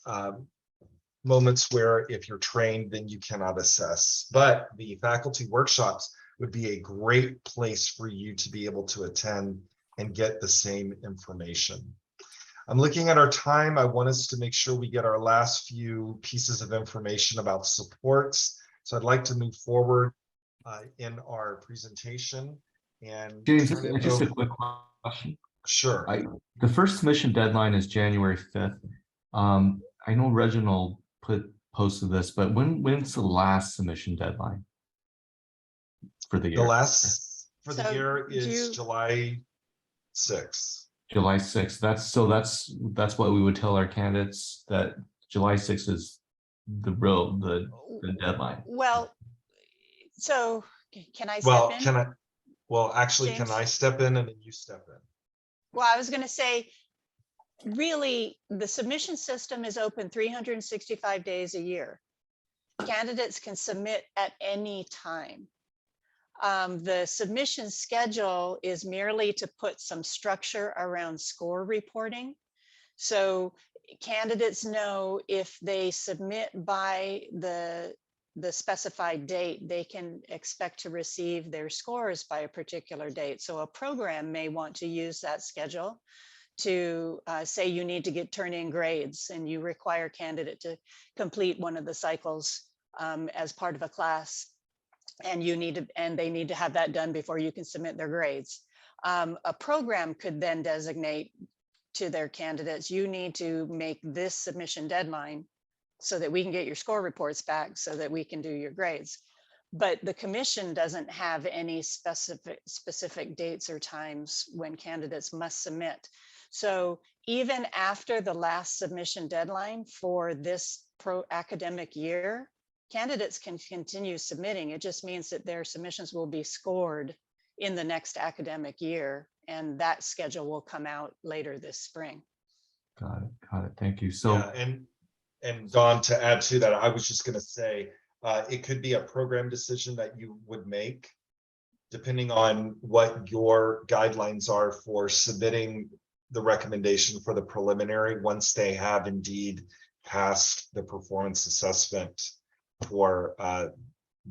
S3: moments where if you're trained, then you cannot assess. But the faculty workshops would be a great place for you to be able to attend and get the same information. I'm looking at our time. I want us to make sure we get our last few pieces of information about supports. So I'd like to move forward in our presentation. And
S8: James, just a quick question.
S3: Sure.
S8: The first submission deadline is January 5th. I know Reginald posted this, but when's the last submission deadline for the year?
S3: The last for the
S6: So
S3: year is July 6th.
S8: July 6th. That's what we would tell our candidates, that July 6th is the deadline.
S6: Well, so can I step in?
S3: Well, actually,
S6: James?
S3: can I step in and then you step in?
S6: Well, I was going to say, really, the submission system is open 365 days a year. Candidates can submit at any time. The submission schedule is merely to put some structure around score reporting. So candidates know if they submit by the specified date, they can expect to receive their scores by a particular date. So a program may want to use that schedule to say you need to turn in grades and you require candidate to complete one of the cycles as part of a class, and they need to have that done before you can submit their grades. A program could then designate to their candidates, you need to make this submission deadline so that we can get your score reports back so that we can do your grades. But the commission doesn't have any specific dates or times when candidates must submit. So even after the last submission deadline for this academic year, candidates can continue submitting. It just means that their submissions will be scored in the next academic year, and that schedule will come out later this spring.
S8: Got it. Thank you. So,
S3: yeah, and Dawn, to add to that, I was just going to say, It could be a program decision that you would make, depending on what your guidelines are for submitting the recommendation for the preliminary, once they have indeed passed the performance assessment for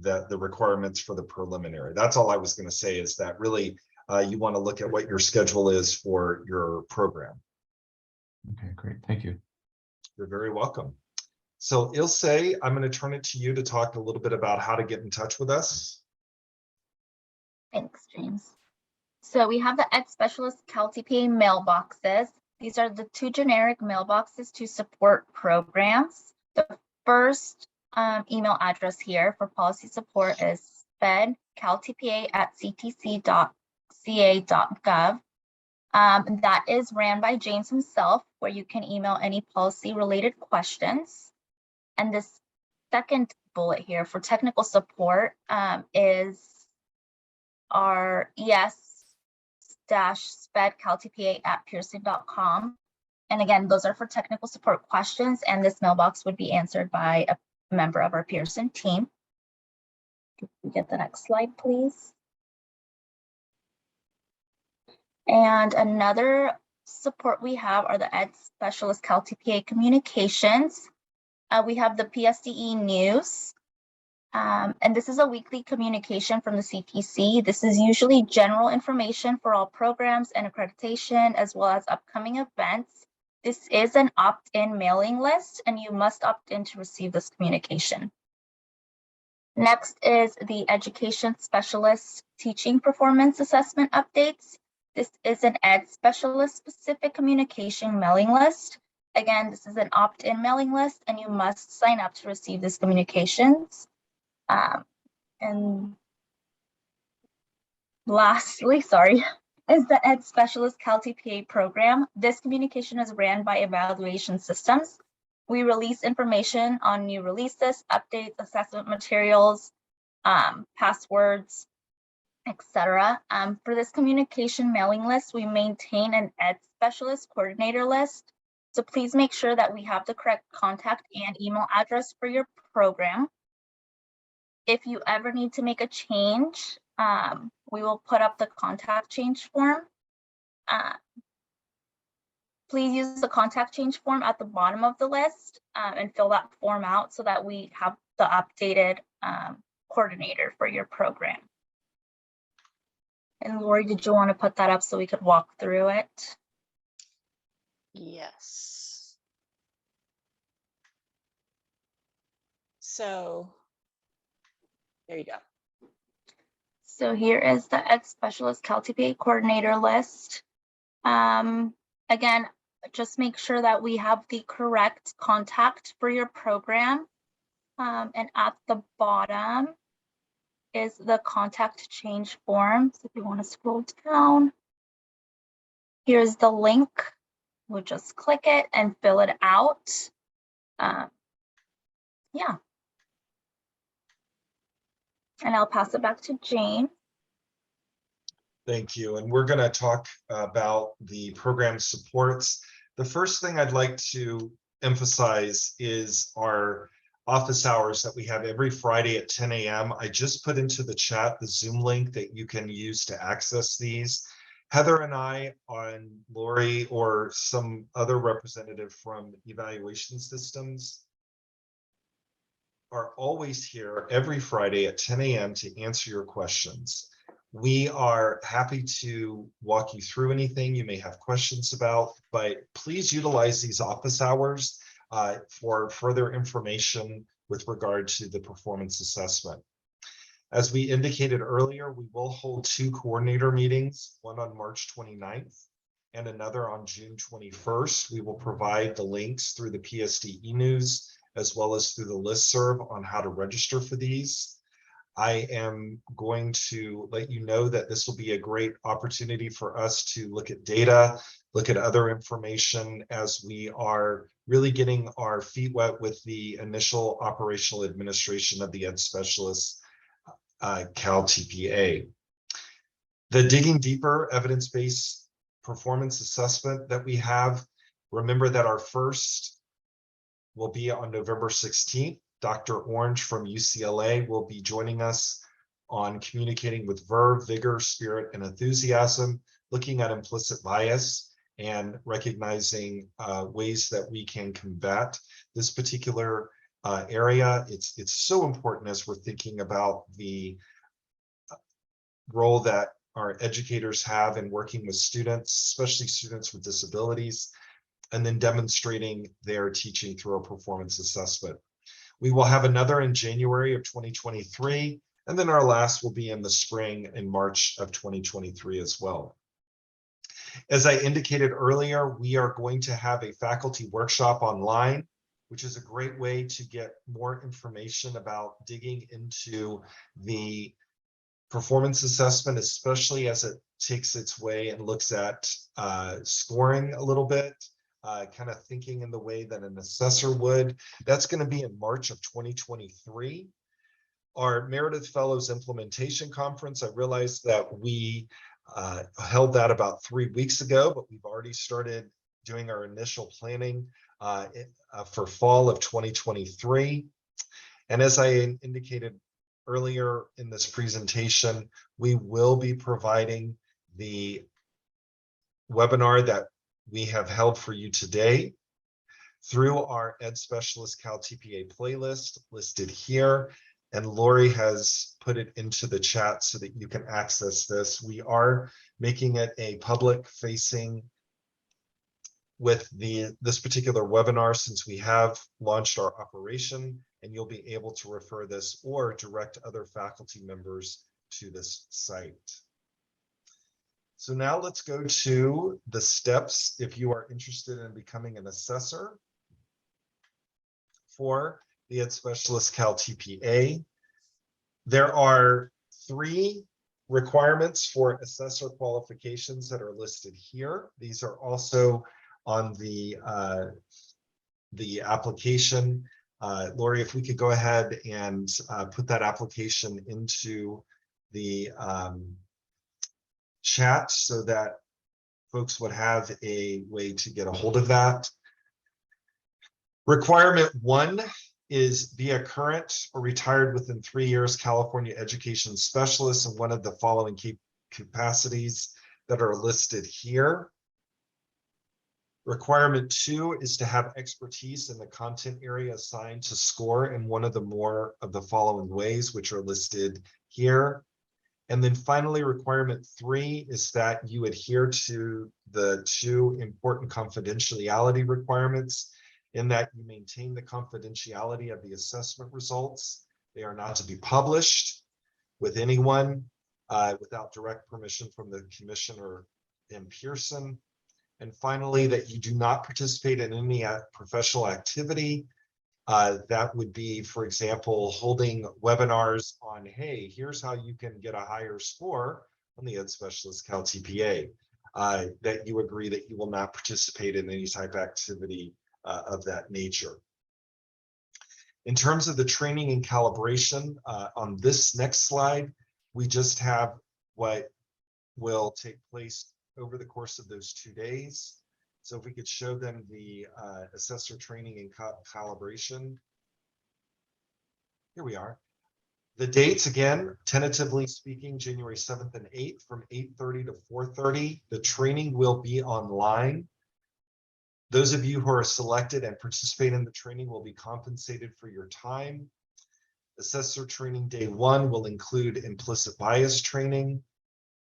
S3: the requirements for the preliminary. That's all I was going to say, is that really you want to look at what your schedule is for your program.
S8: Okay, great. Thank you.
S3: You're very welcome. So Ilse, I'm going to turn it to you to talk a little bit about how to get in touch with us.
S7: Thanks, James. So we have the Ed Specialist CalTPA mailboxes. These are the 2 generic mailboxes to support programs. The first email address here for policy support is fedcaltpa@ctc.ca.gov. That is ran by James himself, where you can email any policy related questions. And this second bullet here for technical support is our es-spedcaltpa@pearson.com. And again, those are for technical support questions, and this mailbox would be answered by a member of our Pearson team. Can we get the next slide, please? And another support we have are the Ed Specialist CalTPA communications. We have the PSDE news. And this is a weekly communication from the CTC. This is usually general information for all programs and accreditation, as well as upcoming events. This is an opt-in mailing list, and you must opt in to receive this communication. Next is the Education Specialist Teaching Performance Assessment Updates. This is an Ed Specialist specific communication mailing list. Again, this is an opt-in mailing list, and you must sign up to receive these communications. And lastly, is the Ed Specialist CalTPA program. This communication is ran by Evaluation Systems. We release information on new releases, updates, assessment materials, passwords, etc. For this communication mailing list, we maintain an Ed Specialist coordinator list. So please make sure that we have the correct contact and email address for your program. If you ever need to make a change, we will put up the contact change form. Please use the contact change form at the bottom of the list and fill that form out so that we have the updated coordinator for your program. And Lori, did you want to put that up so we could walk through it?
S6: Yes. So there you go.
S7: So here is the Ed Specialist CalTPA coordinator list. Again, just make sure that we have the correct contact for your program. And at the bottom is the contact change form. So if you want to scroll down, here's the link. We'll just click it and fill it out. Yeah. And I'll pass it back to Jane.
S3: Thank you. And we're going to talk about the program supports. The first thing I'd like to emphasize is our office hours that we have every Friday at 10 a.m. I just put into the chat the Zoom link that you can use to access these. Heather and I, on Lori or some other representative from Evaluation Systems, are always here every Friday at 10 a.m. to answer your questions. We are happy to walk you through anything you may have questions about, but please utilize these office hours for further information with regard to the performance assessment. As we indicated earlier, we will hold 2 coordinator meetings, one on March 29th and another on June 21st. We will provide the links through the PSDE news as well as through the listserv on how to register for these. I am going to let you know that this will be a great opportunity for us to look at data, look at other information as we are really getting our feet wet with the initial operational administration of the Ed Specialist CalTPA. The Digging Deeper evidence-based performance assessment that we have, remember that our first will be on November 16th. Dr. Orange from UCLA will be joining us on communicating with verve, vigor, spirit, and enthusiasm, looking at implicit bias and recognizing ways that we can combat this particular area. It's so important as we're thinking about the role that our educators have in working with students, especially students with disabilities, and then demonstrating their teaching through a performance assessment. We will have another in January of 2023, and then our last will be in the spring in March of 2023 as well. As I indicated earlier, we are going to have a faculty workshop online, which is a great way to get more information about digging into the performance assessment, especially as it takes its way and looks at scoring a little bit, kind of thinking in the way that an assessor would. That's going to be in March of 2023. Our Meredith Fellows Implementation Conference, I realized that we held that about 3 weeks ago, but we've already started doing our initial planning for fall of 2023. And as I indicated earlier in this presentation, we will be providing the webinar that we have held for you today through our Ed Specialist CalTPA playlist listed here. And Lori has put it into the chat so that you can access this. We are making it a public facing with this particular webinar, since we have launched our operation, and you'll be able to refer this or direct other faculty members to this site. So now let's go to the steps if you are interested in becoming an assessor for the Ed Specialist CalTPA. There are 3 requirements for assessor qualifications that are listed here. These are also on the application. Lori, if we could go ahead and put that application into the chat so that folks would have a way to get a hold of that. Requirement 1 is be a current or retired within 3 years California education specialist in one of the following key capacities that are listed here. Requirement 2 is to have expertise in the content area assigned to score in one of the more of the following ways, which are listed here. And then finally, requirement 3 is that you adhere to the 2 important confidentiality requirements, in that you maintain the confidentiality of the assessment results. They are not to be published with anyone without direct permission from the commissioner in Pearson. And finally, that you do not participate in any professional activity. That would be, for example, holding webinars on, hey, here's how you can get a higher score on the Ed Specialist CalTPA. That you agree that you will not participate in any type of activity of that nature. In terms of the training and calibration, on this next slide, we just have what will take place over the course of those 2 days. So if we could show them the assessor training and calibration. Here we are. The dates, again, tentatively speaking, January 7th and 8th from 8:30 to 4:30. The training will be online. Those of you who are selected and participate in the training will be compensated for your time. Assessor training day 1 will include implicit bias training,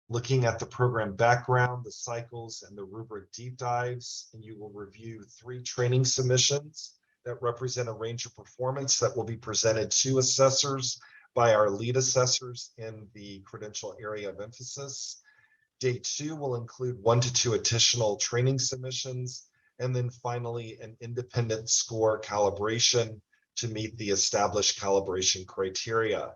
S3: looking at the program background, the cycles, and the rubric deep dives. And you will review 3 training submissions that represent a range of performance that will be presented to assessors by our lead assessors in the credential area of emphasis. Day 2 will include 1 to 2 additional training submissions. And then finally, an independent score calibration to meet the established calibration criteria.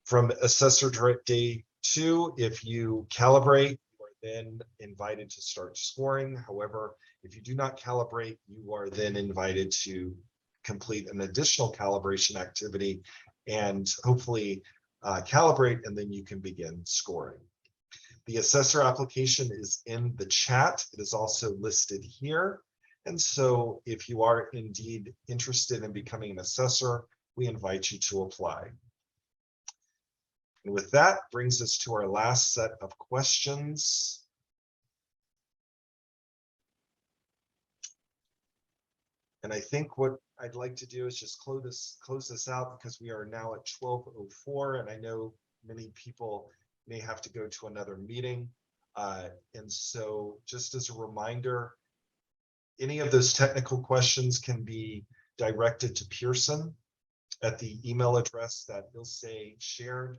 S3: From assessor day 2, if you calibrate, you are then invited to start scoring. However, if you do not calibrate, you are then invited to complete an additional calibration activity and hopefully calibrate, and then you can begin scoring. The assessor application is in the chat. It is also listed here. And so if you are indeed interested in becoming an assessor, we invite you to apply. And with that brings us to our last set of questions. And I think what I'd like to do is just close this out because we are now at 12:04, and I know many people may have to go to another meeting. And so just as a reminder, any of those technical questions can be directed to Pearson at the email address that Ilse shared.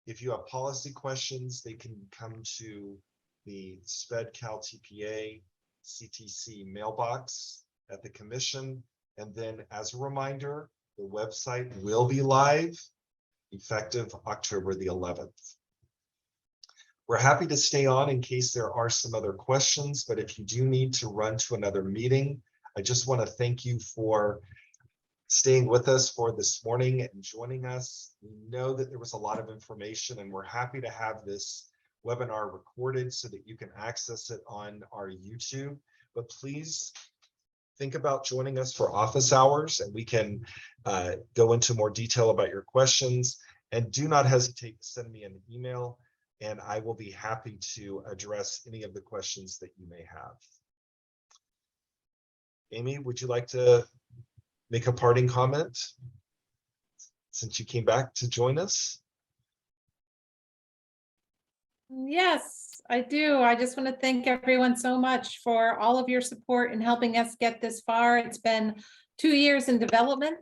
S3: If you have policy questions, they can come to the SPED CalTPA CTC mailbox at the commission. And then as a reminder, the website will be live effective October the 11th. We're happy to stay on in case there are some other questions, but if you do need to run to another meeting, I just want to thank you for staying with us for this morning and joining us. We know that there was a lot of information, and we're happy to have this webinar recorded so that you can access it on our YouTube. But please think about joining us for office hours, and we can go into more detail about your questions. And do not hesitate to send me an email, and I will be happy to address any of the questions that you may have. Amy, would you like to make a parting comment since you came back to join us?
S1: Yes, I do. I just want to thank everyone so much for all of your support in helping us get this far. It's been 2 years in development,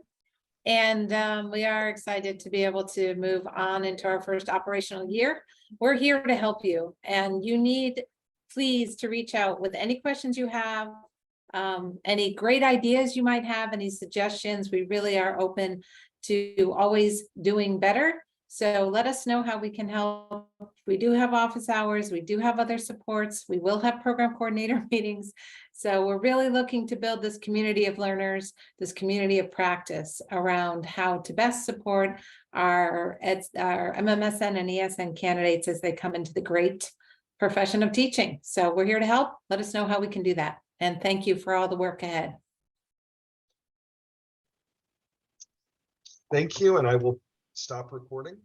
S1: and we are excited to be able to move on into our first operational year. We're here to help you, and you need, please, to reach out with any questions you have, any great ideas you might have, any suggestions. We really are open to always doing better. So let us know how we can help. We do have office hours. We do have other supports. We will have program coordinator meetings. So we're really looking to build this community of learners, this community of practice around how to best support our MMSN and ESN candidates as they come into the great profession of teaching. So we're here to help. Let us know how we can do that. And thank you for all the work ahead.
S3: Thank you, and I will stop recording.